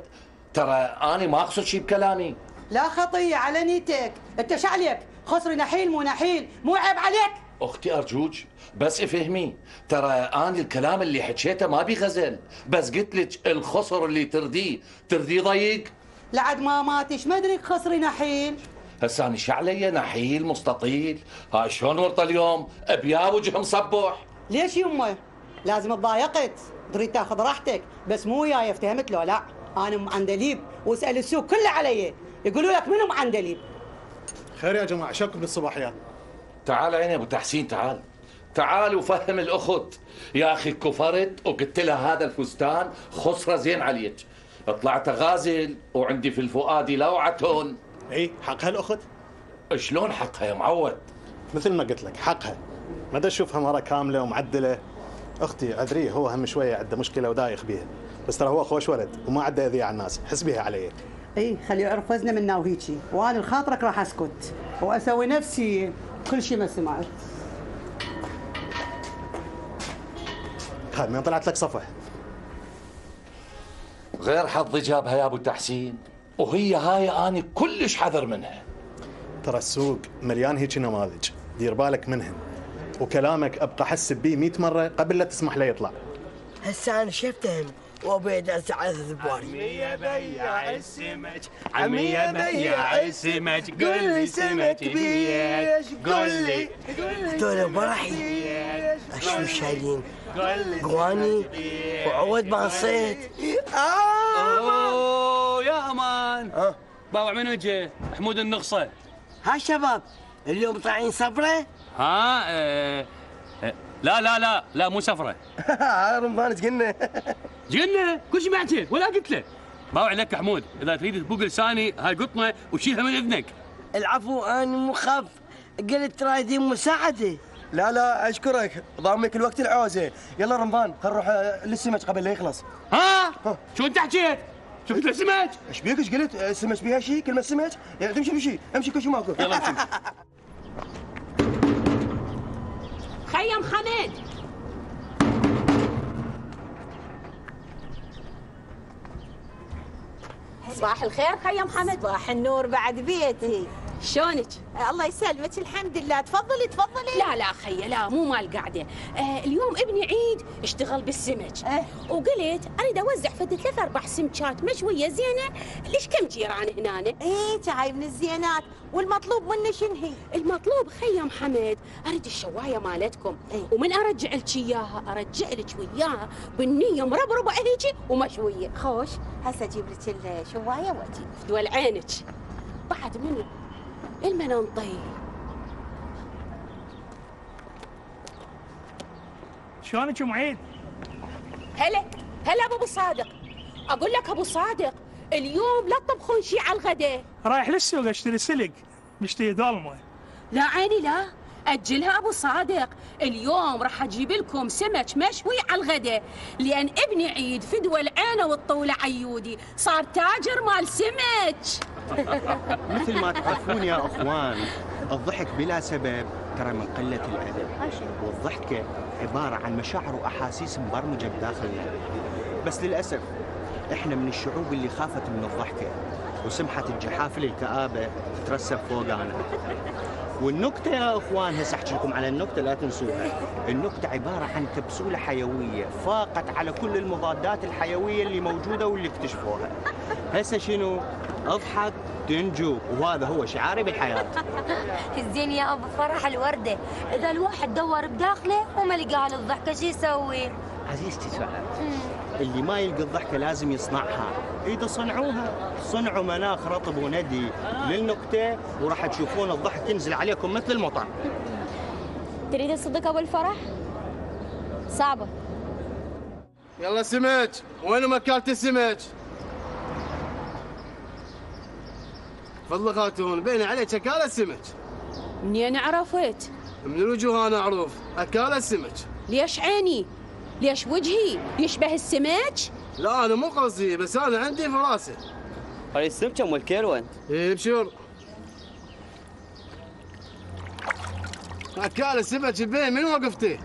ترى اني ما اقصد شيء بكلامي. لا خطيه على نيتك، انت شو عليك؟ خسري نحيل مو عيب عليك. اختي ارجوك بس افهمي، ترى انا الكلام اللي حكيته ما بي غزل، بس قلت لك الخسر اللي ترضيه ضيق. لعد ما ماتش ما ادري خسري نحيل. هسه انا شو علي نحيل مستطيل؟ هاي شلون ورطه اليوم؟ ابيا وجه مصبح. ليش يمه؟ لازم تضايقت، تريد تاخذ راحتك، بس مو وياي افتهمت لو لا؟ انا ام عندليب واسال السوق كله علي، يقولوا لك منو ام عندليب؟ خير يا جماعه شكو بالصباحيات. تعال عيني ابو تحسين، تعال وفهم الاخت. يا اخي كفرت وقلت لها هذا الفستان خسره زين عليك، طلعت غازل وعندي في الفؤاد لوعة. اي حقها الاخت؟ شلون حقها يا معود؟ مثل ما قلت لك حقها، ما دا اشوفها مره كامله ومعدله. اختي عذريه، هو هم شويه عنده مشكله ودايخ بيها، بس ترى هو خوش ولد وما عنده اذيه على الناس، حس بيها علي. اي خليه يعرف وزنه منا وهيجي، وانا لخاطرك راح اسكت واسوي نفسي كل شيء ما سمعت. هاي من طلعت لك صفح. غير حظي جابها يا ابو تحسين، وهي هاي اني كلش حذر منها. ترى السوق مليان هيك نماذج، دير بالك منهن، وكلامك ابقى احسب بيه 100 مره قبل لا تسمح له يطلع. هسه انا شفتهم وابي ادرس على ذباري. عمي يا بياع السمك، عمي يا بياع السمك، قول لي سمك بيش، قول لي هذول برحي اشو شايلين قواني وعود مع الصيد. اوه يا امان. بابا منو جه؟ محمود النقصه. ها شباب اليوم طالعين سفره؟ ها لا مو سفره. رمضان ايش قلنا؟ كل شيء ما حكيت ولا قلت له. باوع لك حمود، اذا تريد تبوق لساني هاي قطنه وشيلها من اذنك. العفو انا مو خاف، قلت ترايدين مساعده. لا اشكرك، ضامنك الوقت العوزه. يلا رمضان خل نروح للسمك قبل لا يخلص. ها شو انت حكيت؟ شو قلت له سمك؟ ايش بيك ايش قلت؟ السمك بيها شيء؟ كلمه سمك؟ يعني تمشي امشي كل شيء ماكو. يلا امشي. خيم حمد. صباح الخير خيم حمد. صباح النور بعد بيتي. شلونك؟ الله يسلمك الحمد لله. تفضلي تفضلي. لا لا خيي لا مو مال قاعده. اليوم ابني عيد اشتغل بالسمك. وقلت اريد اوزع فد 3-4 سمكات مشويه زينه. ليش كم جيران هنا؟ ايه تعاي من الزينات. والمطلوب مني شنو هي؟ المطلوب خيم حمد اريد الشوايه مالتكم. ومن ارجع لك اياها ارجع لك وياها بالنيه مربربه هيجي ومشويه. خوش هسه اجيب لك الشوايه واجي. دول عينك. بعد منو؟ المننطي. شلونك ام عيد؟ هلا هلا ابو صادق. اقول لك ابو صادق اليوم لا تطبخون شيء على الغداء. رايح للسوق اشتري سلق مشتري ظلمه. لا عيني لا اجلها ابو صادق. اليوم راح اجيب لكم سمك مشوي على الغداء لان ابني عيد فدوى العينه والطوله عيودي صار تاجر مال سمك. مثل ما تعرفون يا اخوان الضحك بلا سبب ترى من قله الادب، والضحكه عباره عن مشاعر واحاسيس مبرمجه بداخلنا. بس للاسف احنا من الشعوب اللي خافت من الضحكه وسمحت الجحافل الكآبه تترسب فوقانا. والنكته يا اخوان هسه احكي لكم على النكته لا تنسوها. النكته عباره عن كبسوله حيويه فاقت على كل المضادات الحيويه اللي موجوده واللي اكتشفوها. هسه شنو؟ اضحك تنجو، وهذا هو شعاري بالحياه. الزين يا ابو فرح الورده، اذا الواحد دور بداخله وما لقى الضحكه شو يسوي؟ عزيزتي سعاد، اللي ما يلقى الضحكه لازم يصنعها. اذا صنعوها صنعوا مناخ رطب وندي للنكته وراح تشوفون الضحك ينزل عليكم مثل المطر. تريد الصدق ابو الفرح؟ صعبه. يلا سمك، وين مكالة السمك؟ تفضل خاتون، بين عليك اكالة سمك. منين عرفت؟ من الوجوه انا اعرف، اكالة سمك. ليش عيني؟ ليش وجهي يشبه السمك؟ لا انا مو قصدي، بس انا عندي فراسه. هاي السمكه ام الكيلو انت؟ ايه بشور. اكالة سمك بين من وقفتي؟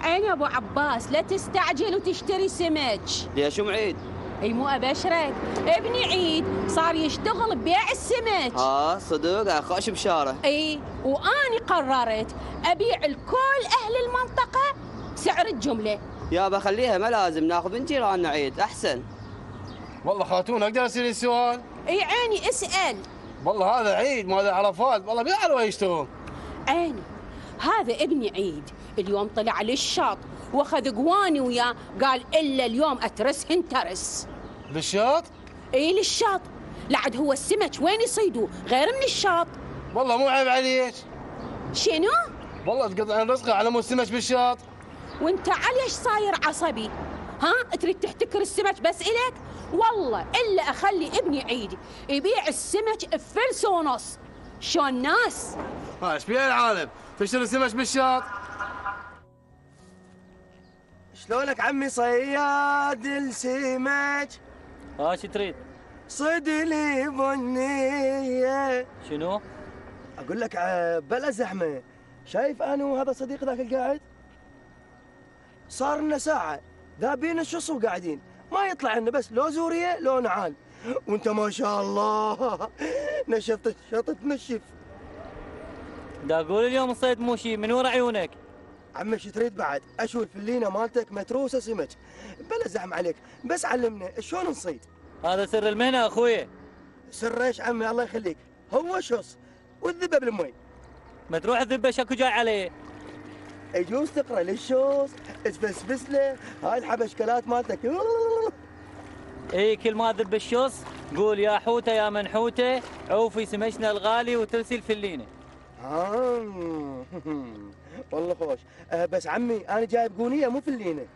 عيني يا ابو عباس لا تستعجل وتشتري سمك. ليش ام عيد؟ اي مو ابشرك، ابني عيد صار يشتغل ببيع السمك. صدق خاش بشاره. اي واني قررت ابيع لكل اهل المنطقه سعر الجمله. يابا خليها ما لازم ناخذ من جيراننا عيد احسن. والله خاتون اقدر اسال السؤال؟ اي عيني اسال. والله هذا عيد ما هذا عرفات، والله بيعرفوا يشتغلون. عيني هذا ابني عيد اليوم طلع للشاط واخذ قواني وياه قال الا اليوم اترسهن ترس. للشاط؟ اي للشاط. لعد هو السمك وين يصيدوه غير من الشاط؟ والله مو عيب عليك. شنو؟ والله تقطعين رزقه على مو السمك بالشاط. وانت على ايش صاير عصبي؟ ها تريد تحتكر السمك بس الك؟ والله الا اخلي ابني عيد يبيع السمك بفلس ونص. شو الناس؟ ايش بيه العالم؟ تشتري سمك بالشاط؟ شلونك عمي صياد السمك؟ شو تريد؟ صيد لي بنيه. شنو؟ اقول لك بلا زحمه. شايف انا وهذا صديق ذاك القاعد؟ صار لنا ساعه ذابين الشص وقاعدين ما يطلع لنا بس لو زوريه لو نعال. وانت ما شاء الله نشفت شطت تنشف. دا اقول اليوم الصيد مو شي من ورا عيونك. عمي شو تريد بعد؟ اشوف الفلينه مالتك متروسه سمك. بلا زحم عليك بس علمنا شلون نصيد. هذا سر المهنه اخوي. سر ايش عمي الله يخليك؟ هو شص والذبه بالمي. ما تروح الذبه شكو جاي عليه. يجوز تقرا للشوز تفسفس له هاي الحبشكلات مالتك. اي كل ما ذب الشوص قول يا حوته يا منحوته عوفي سمشنا الغالي وترسي الفلينه. والله خوش. بس عمي انا جايب قونيه مو فلينه.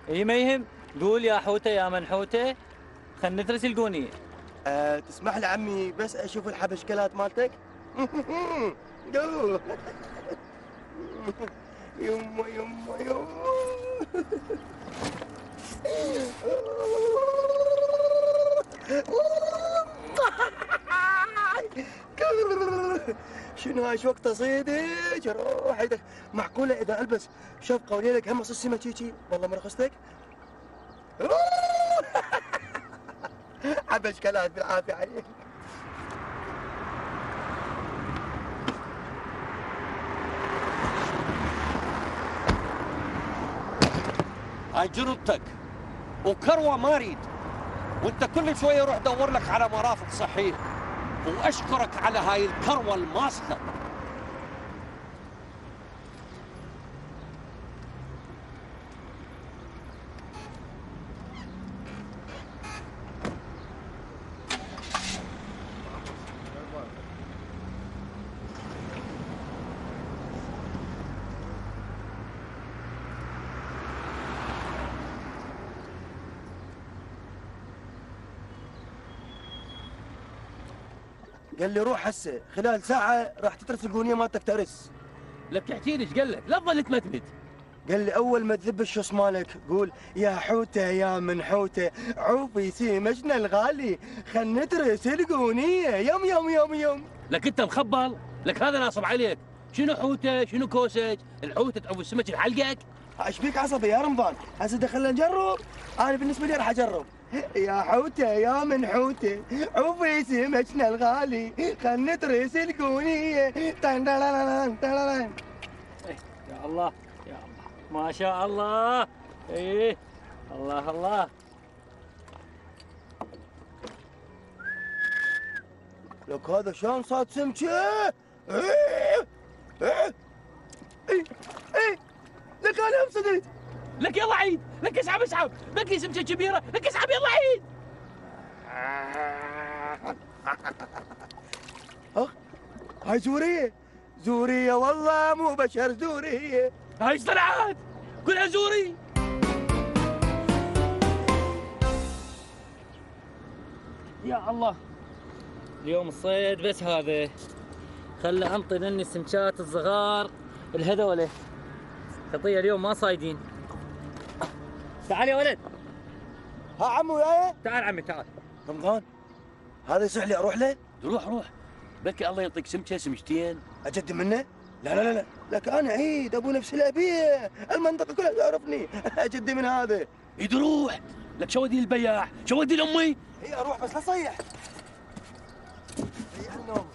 اي ما يهم قول يا حوته يا منحوته خلنا نترسي القونيه. تسمح لي عمي بس اشوف الحبشكلات مالتك. يما يما يما. شنو هاي شو وقت اصيدك؟ روح ايدك. معقوله اذا البس شفقه وليلك هم اصير سمك هيجي؟ والله ما رخصتك. حبشكلات بالعافيه عليك. هاي جربتك وكروة ما اريد، وانت كل شويه روح دور لك على مرافق صحيه، واشكرك على هاي الكروة الماسخه. قال لي روح هسه خلال ساعة راح تترس القونية مالتك ترس. لك تحكي لي ايش قال لك؟ لا تظل تمتمت. قال لي أول ما تذب الشص مالك قول يا حوتة يا منحوتة عوفي سيمشنا الغالي خل نترس القونية يم يم يم يم. لك انت مخبل؟ لك هذا ناصب عليك. شنو حوته؟ شنو كوسج؟ الحوته تعوف السمك لحلقك؟ ايش بيك عصبي يا رمضان؟ هسه خلينا نجرب. انا بالنسبة لي راح اجرب. يا حوتة يا منحوتة عوفي سمكنا الغالي خل نترس القونية تن تن تن. يا الله يا الله ما شاء الله. ايه الله الله. لك هذا شلون صاد سمكة؟ ايه لك انا انفسدت. لك يلا عيد، لك اسحب اسحب، بكي سمكه كبيره، لك اسحب يلا عيد. هاي زورية زورية والله مو بشر زورية. هاي ايش طلعت؟ كلها زوري. يا الله اليوم الصيد بس هذا. خلى انطي لني السمكات الصغار الهذوله. خطيه اليوم ما صايدين. تعال يا ولد. ها عمو وياي؟ تعال عمي تعال. رمضان هذا يصح لي اروح له؟ روح روح، بكي الله يعطيك سمكه سمكتين. اجد منه؟ لا لا لا لا، لك انا عيد ابو نفس الابيع، المنطقه كلها تعرفني، اجد من هذا. عيد روح، لك شو ودي البياع؟ شو ودي لامي؟ هي اروح بس لا صيح. ريح النوم.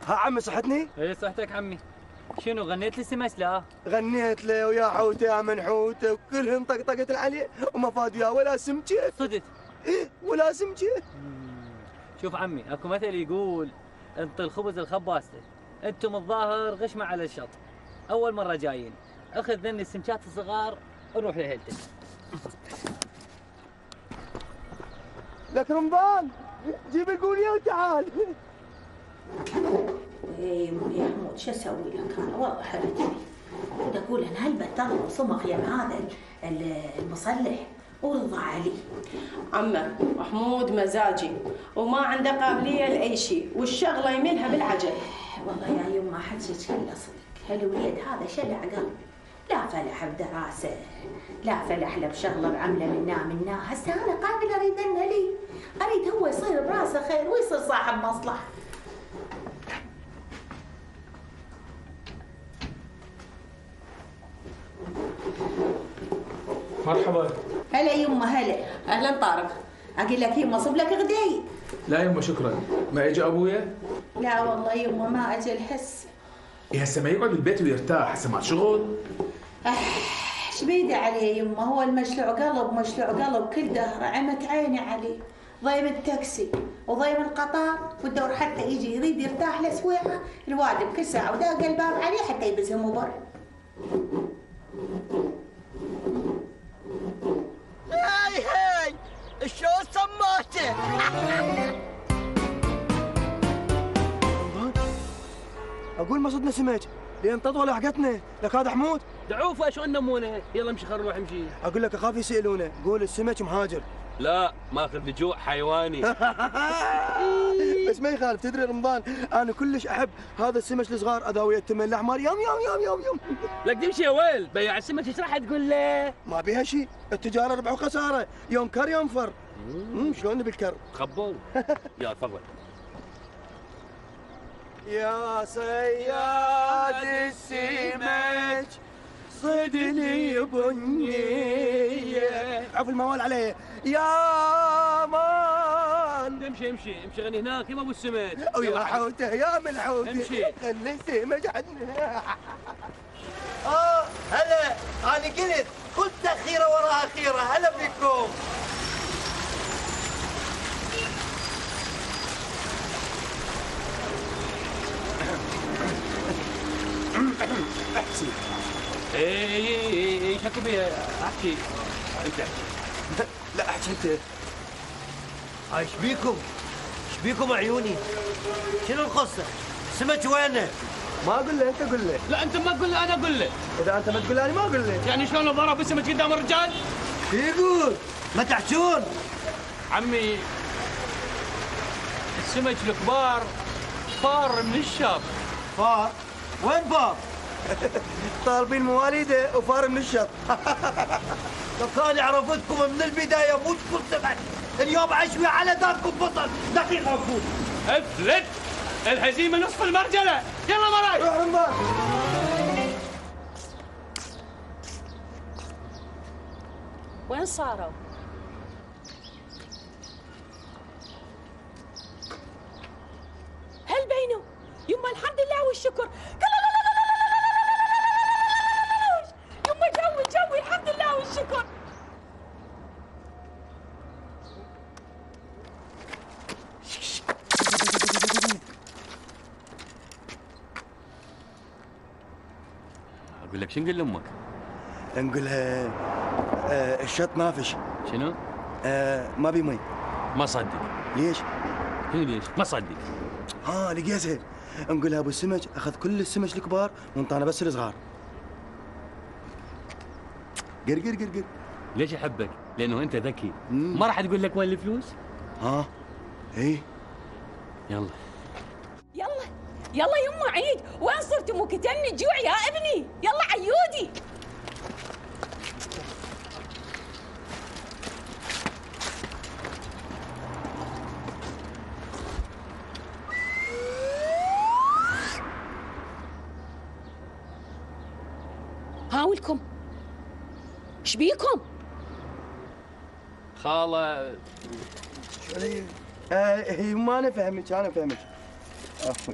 ها عمي صحتني؟ اي صحتك عمي. شنو غنيت لي سمك لا؟ غنيت له ويا حوته يا منحوته وكلهم طقطقت عليه وما فاد يا ولا سمكه. صدق؟ ولا سمكه. شوف عمي اكو مثل يقول انطي الخبز الخباسته. انتم الظاهر غشمه على الشط. اول مره جايين. اخذ ذني السمكات الصغار وروح لهيلتك. لك رمضان جيب القونية وتعال. ايه يا حمود شو اسوي لك انا والله حبيبتي. بدي اقول ان هالبتر وصمغ يا هذا المصلح ورضى علي. عمه محمود مزاجي وما عنده قابليه لاي شيء والشغله يميلها بالعجل. والله يا يما حجك كله صدق، هالوليد هذا شلع قلب، لا فلح بدراسه لا فلح له بشغله بعمله منا هسه انا قابل اريد انه لي اريد هو يصير براسه خير ويصير صاحب مصلحه. مرحبا. هلا يما هلا. اهلا طارق. اقول لك يما صب لك غداي. لا يما شكرا. ما اجى ابويا؟ لا والله يما ما اجى الحس. إيه هسه ما يقعد بالبيت ويرتاح، هسه ما شغل. ايش بيدي عليه يما، هو المشلوع قلب كل دهره عمت عيني عليه. ضيم التاكسي وضيم القطار والدور حتى يجي يريد يرتاح له سويعه، الوادم كل ساعه وداق الباب عليه حتى يبزهم وبر. هاي شو سماته؟ اقول ما صدنا سمك لين تطوى لحقتنا. لك هذا حمود دعوفه شو نمونه. يلا امشي خل نروح امشي. اقول لك اخاف يسالونه. قول السمك مهاجر. لا ماخذ لجوع حيواني. بس ما يخالف. تدري رمضان انا كلش احب هذا السمك الصغار اداويه التمن الاحمر. يم يم يم يم يم. لك تمشي يا ويل. بياع السمك ايش راح تقول له؟ ما بيها شيء، التجاره ربح وخساره، يوم كر يوم فر. شلون بالكر؟ خبل. يا تفضل. يا صياد السمك صيد لي بنيه. عفوا الموال عليه. يا مان امشي غني هناك يا ابو السمك. ويا حوته يا من حوته امشي. خلي السمك عندنا. هلا انا قلت اخيره وراها اخيره. هلا بكم. احكي. اي شكو بيها. احكي انت. لا احكي انت. ايش بيكم عيوني؟ شنو القصه؟ سمك وينه؟ ما اقول له، انت قول له. لا انت ما تقول له، انا اقول له. اذا انت ما تقول له انا ما اقول له. يعني شلون ضرب السمك قدام الرجال؟ يقول ما تحجون. عمي السمك الكبار فار من الشاب. فار؟ وين فار؟ طالبين مواليده وفار من الشط. لو كان عرفتكم من البدايه مو تكون سمك. اليوم عشوي على داركم بطل. دقيقه اكون. افلت الهزيمه نصف المرجله. يلا مراي. روح رمضان. وين صاروا؟ هل بينه؟ يما الحمد لله والشكر. يما جوي الحمد لله والشكر. اقول لك شو نقول لامك؟ نقولها الشط ما فيش. شنو؟ ما بي مي. ما صدق. ليش؟ شنو ليش؟ ما صدق. لقيتها. نقولها ابو السمك اخذ كل السمك الكبار وانطانا بس الصغار. قر. ليش احبك؟ لانه انت ذكي. ما راح تقول لك وين الفلوس؟ ايه. يلا يما عيد. وين صرت مكتني جوع يا ابني؟ يلا عيودي. هاولكم ايش بيكم؟ خاله هي ما انا فهمت. عفوا.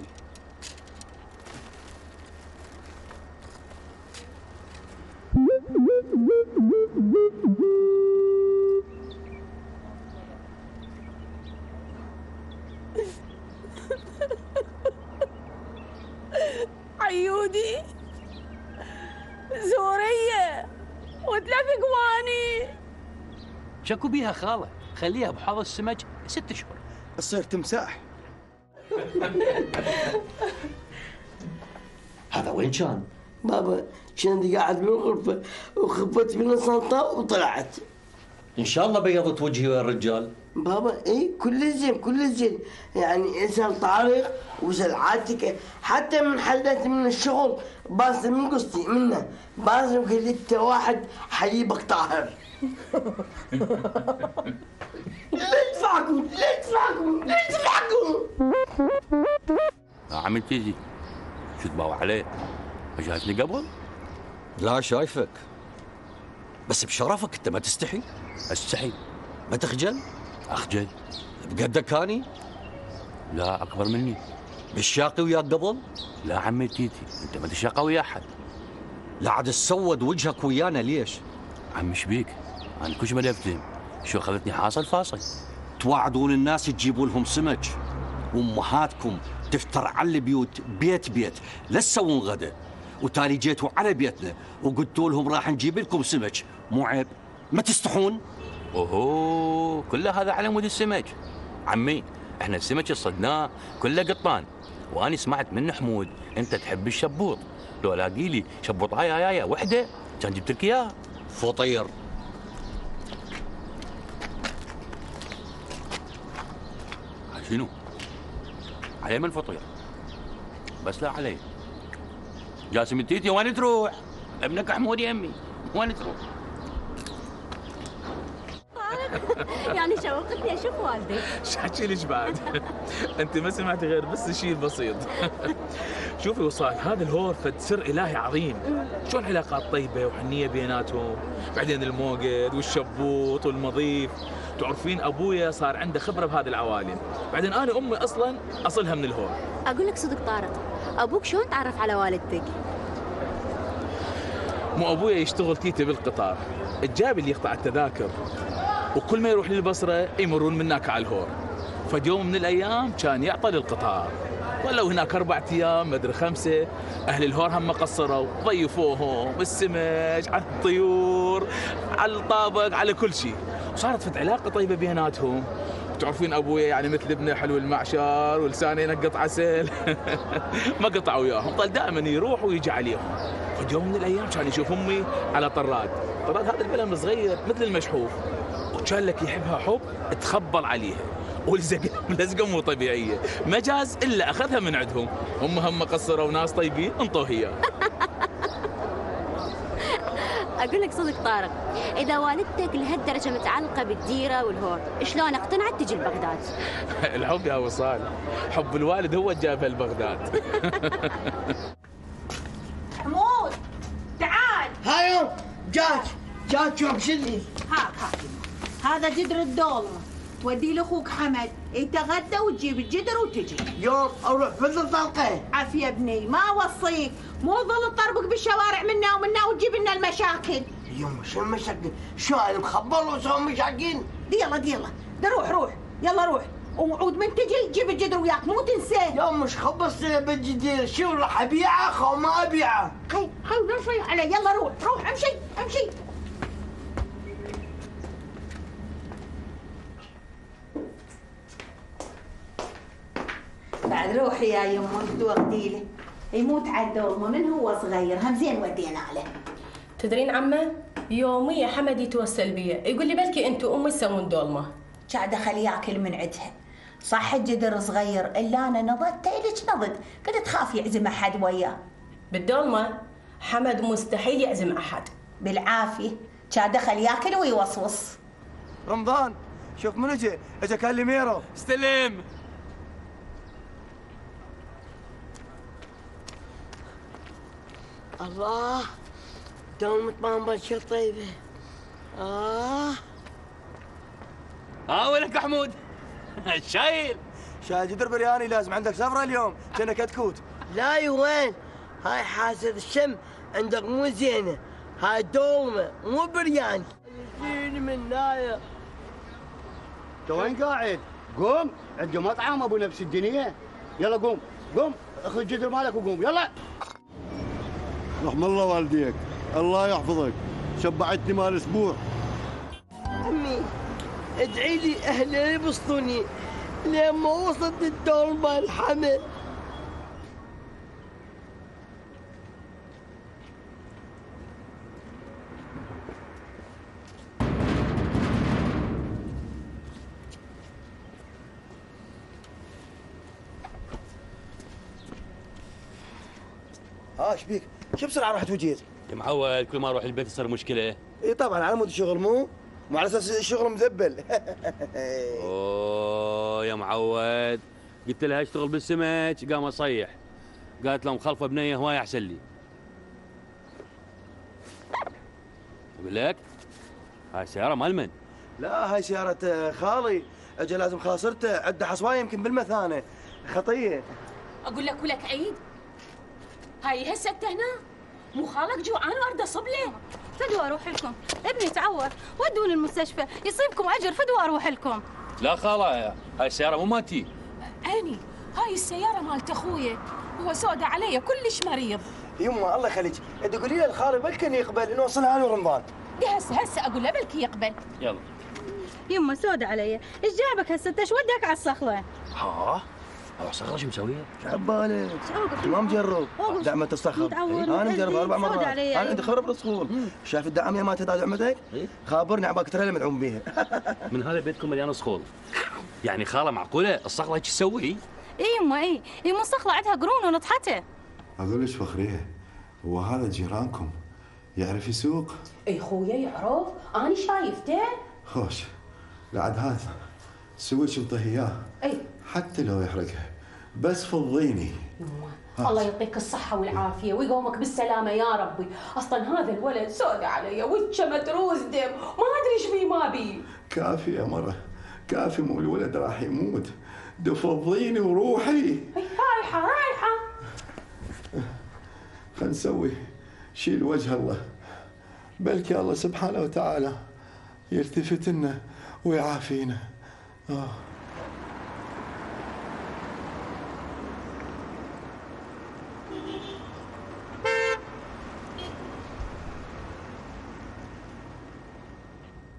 عيودي زورية وثلاث قواني. شكو بيها خاله؟ خليها بحوض السمك 6 اشهر. تصير تمساح. هذا وين كان؟ بابا كنت قاعد بالغرفة وخبت من السلطة وطلعت. ان شاء الله بيضت وجهي ويا الرجال. بابا كل زين يعني اسال طارق واسال عاتكة حتى من حلت من الشغل بس من قصتي منه بس قلت واحد حبيبك طاهر. ليه تفعكم عمل تيجي شو تباوع عليه؟ ما شايفني قبل؟ لا شايفك، بس بشرفك انت ما تستحي؟ استحي. ما تخجل؟ اخجل. بقدك اني؟ لا اكبر مني. بالشاقي وياك قبل؟ لا عمي تيتي انت ما تشاقى ويا احد. لا عاد تسود وجهك ويانا ليش؟ عم ايش بيك؟ انا كلش ما افتهم. شو اخذتني حاصل فاصل؟ توعدون الناس تجيبوا لهم سمك، وامهاتكم تفتر على البيوت بيت لا تسوون غدا، وتالي جيتوا على بيتنا وقلتوا لهم راح نجيب لكم سمك. مو عيب؟ ما تستحون؟ اوهو كل هذا على مود السمك. عمي احنا السمك اللي صدناه كله قطان، واني سمعت من حمود انت تحب الشبوط. لو لاقي لي شبوطايه وحده كان جبت لك اياه. فطير. شنو؟ علي من الفطير بس لا علي. جاسم التيتي وين تروح؟ ابنك حمود يمي وين تروح؟ يعني شوقتني اشوف والدي. ايش حكي لك بعد؟ انت ما سمعتي غير بس الشيء البسيط. شوفي وصاك هذا الهور فد سر الهي عظيم. شلون علاقات طيبه وحنيه بيناتهم، بعدين الموقد والشبوط والمضيف تعرفين ابويا صار عنده خبره بهذه العوالم، بعدين انا امي اصلا اصلها من الهور. اقول لك صدق طارق، ابوك شلون تعرف على والدتك؟ مو ابويا يشتغل كيتي بالقطار، الجاب اللي يقطع التذاكر، وكل ما يروح للبصره يمرون من هناك على الهور. فيوم من الايام كان يعطل القطار، ظلوا هناك 4 ايام مدري 5، اهل الهور هم قصروا، ضيفوهم السمك على الطيور على الطابق على كل شيء، وصارت فت علاقه طيبه بيناتهم. تعرفين ابويا يعني مثل ابنه حلو المعشر ولسانه ينقط عسل. ما قطع وياهم، ظل دائما يروح ويجي عليهم. فيوم من الايام كان يشوف امي على طراد هذا البلم صغير مثل المشحوف، وكان لك يحبها حب تخبل عليها، واللزقه مو طبيعيه، ما جاز الا اخذها من عندهم، هم قصروا ناس طيبين انطوه اياه. اقول لك صدق طارق، اذا والدتك لهالدرجه متعلقه بالديره والهور، شلون اقتنعت تجي لبغداد؟ الحب يا وصال، حب الوالد هو جابها لبغداد. حمود تعال. هايو جاك شوف شلي. هذا جدر الدولمة، توديه لاخوك حمد يتغدى وتجيب الجدر وتجي. يوم اروح فل طلقه. عافية ابني، ما اوصيك، مو ظل تطربق بالشوارع منا ومنا وتجيب لنا المشاكل. يوم شو المشاكل؟ شو انا مخبل وشو مشاكل؟ يلا روح يلا روح، وعود من تجي جيب الجدر وياك مو تنساه. يوم مش خبص بالجدير، شو راح ابيعه خو ما ابيعه؟ هاي شوي علي، يلا روح امشي. بعد روحي يا يمه تودي له، يموت على الدولمه من هو صغير، هم زين ودينا عليه. تدرين عمه، يوميا حمد يتوسل بيا يقول لي بلكي انتم وامي تسوون دولمه. قاعد اخليه ياكل من عندها، صح الجدر صغير الا انا نضدت لك نضد، كنت تخاف يعزم احد وياه. بالدولمه حمد مستحيل يعزم احد. بالعافيه، كان دخل ياكل ويوصوص. رمضان شوف من اجى كان لي ميرو. استلم. الله دومة ماما بشر طيبة. ولك يا حمود. شايل جدر برياني، لازم عندك سفرة اليوم، كنا كتكوت. لا وين؟ هاي حاسد الشم عندك مو زينة، هاي دولمة مو برياني. يجيني من نايا. انت وين قاعد؟ قوم، عندي مطعم ابو نفس الدنيا. يلا قوم اخذ الجدر مالك وقوم يلا. رحم الله والديك، الله يحفظك، شبعتني مال اسبوع. عمي ادعي لي اهلي يبسطوني لين ما وصلت الدولمة الحمل. ايش بيك؟ شو بسرعه رحت وجيت؟ يا معود، كل ما اروح البيت تصير مشكله. اي طبعا على مود الشغل، مو على اساس الشغل مذبل. اوه يا معود، قلت لها اشتغل بالسمك قام اصيح، قالت له مخلفه بنيه هواي احسن لي. اقول لك هاي سياره مال من؟ لا هاي سيارة خالي، اجى لازم خاصرته، عنده حصوايه يمكن بالمثانه، خطيه. اقول لك ولك عيد، هاي هسه هنا مو خالك جوعان وارد اصب له. فدوا اروح لكم، ابني تعور، ودوني المستشفى، يصيبكم اجر، فدوا اروح لكم. لا خاله، هاي السياره مو مالتي. اني هاي السياره مالت اخويا، هو سودة علي كلش مريض. يما الله يخليك، انت قولي له الخالي بلكن يقبل نوصلها له رمضان. دي هسه اقول له بلكي يقبل. يلا يما سودة علي، ايش جابك هسه؟ ايش ودك على الصخله؟ اروح صخره شو مسويها؟ شو عبالك؟ ما مجرب دعمة الصخر. انا مجرب 4 مرات، انا عندي خبره بالصخور. شايف الدعاميه مالتي تاع دعمتك؟ خابرني عباك ترى مدعوم بيها. من هذا بيتكم مليان صخور، يعني خاله معقوله الصخره هيك تسوي؟ اي يما يما الصخره عندها قرون ونطحته. اقول لك فخريه، هو هذا جيرانكم يعرف يسوق؟ اي خويا يعرف، انا شايفته. خوش بعد هذا سوي شو انطيه اياه، اي حتى لو يحرقها بس فضيني. الله يعطيك الصحة والعافية ويقومك بالسلامة يا ربي. أصلا هذا الولد سود علي، وجهه متروس دم، ما أدري إيش بيه ما بيه. كافي يا مرة، كافي، مو الولد راح يموت. دفضيني وروحي. رايحة خل نسوي شيل وجه الله، بلكي الله سبحانه وتعالى يلتفت لنا ويعافينا.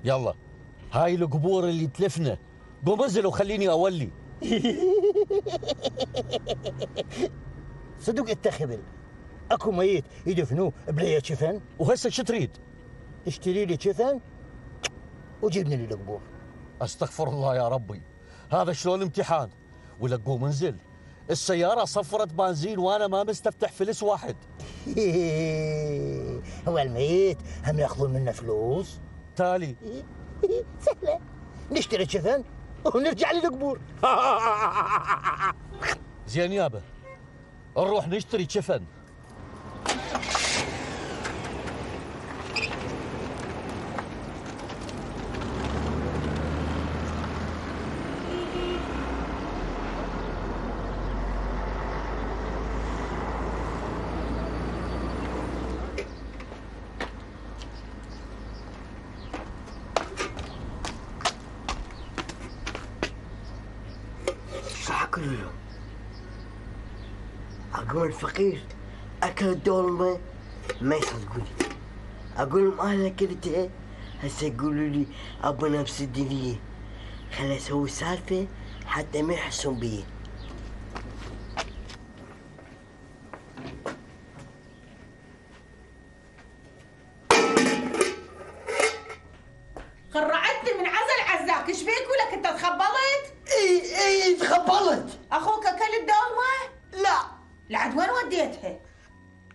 يلا هاي القبور اللي تلفنا، قوم انزل وخليني اولي. صدق انت خبل، اكو ميت يدفنوه بليه شفن، وهسه شو تريد؟ اشتري لي شفن وجيبني لي القبور. استغفر الله يا ربي، هذا شلون امتحان؟ ولا قوم انزل، السيارة صفرت بنزين وانا ما مستفتح فلس واحد. هو الميت هم ياخذون منه فلوس؟ تالي سهلة، نشتري شفن ونرجع للقبور. زين يابا، نروح نشتري شفن. أقول الفقير أكل الدولمة ما يصدقوني، أقول لهم أنا أكلتها، هسه يقولوا لي أبو نفس الدنيا. خلي أسوي سالفة حتى ما يحسون بي. قرعت من عزل عزاك، ايش بيك ولك انت تخبلت؟ اي تخبلت. اخوك اكل الدولمة؟ لا. لعد وين وديتها؟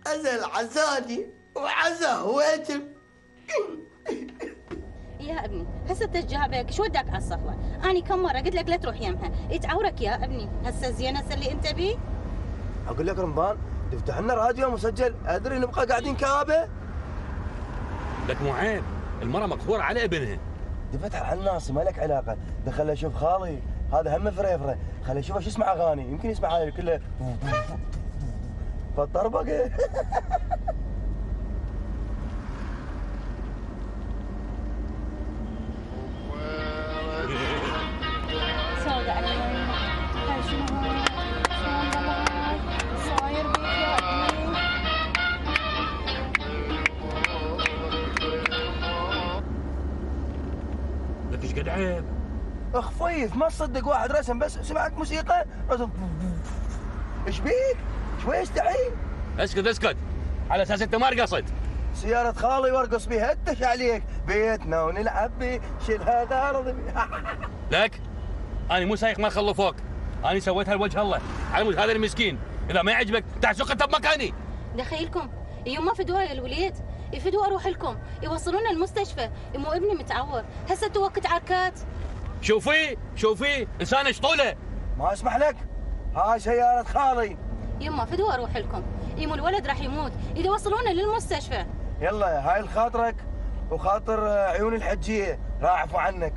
عزل عزاني وعزا هويتم. يا ابني هسه تجابك شو وداك على الصفوة؟ أنا كم مرة قلت لك لا تروح يمها، يتعورك يا ابني، هسه زين هسه اللي أنت بيه؟ أقول لك رمضان تفتح لنا راديو مسجل، أدري نبقى قاعدين كآبة؟ لك مو عيب، المرة مقهورة على ابنها. تفتح على الناس ما لك علاقة، دخل اشوف خالي، هذا هم فريفرة، خليه يشوف ايش يسمع أغاني، يمكن يسمع هاي كلها فالطربقة. لك ايش قد عيب؟ اخفيف ما تصدق واحد رسم بس سمعت موسيقى رسم. ايش بيك؟ شوي استحي. اسكت اسكت، على اساس انت ما رقصت. سيارة خالي وارقص بيها، اتش عليك، بيتنا ونلعب بيه، شيل هذا ارض. لك انا مو سايق ما خلو فوق، انا سويتها لوجه الله، على مود هذا المسكين، اذا ما يعجبك تعال سوق انت بمكاني. دخيلكم يوم ما فدوها للوليد، يفدوا اروح لكم، يوصلونا المستشفى، مو ابني متعور، هسه انتوا وقت عركات. شوفي انسان شطوله. ما اسمح لك، هاي سيارة خالي. يما فدوا اروح لكم، يمو الولد راح يموت، اذا وصلونا للمستشفى. يلا هاي لخاطرك وخاطر عيون الحجية، راح اعفو عنك.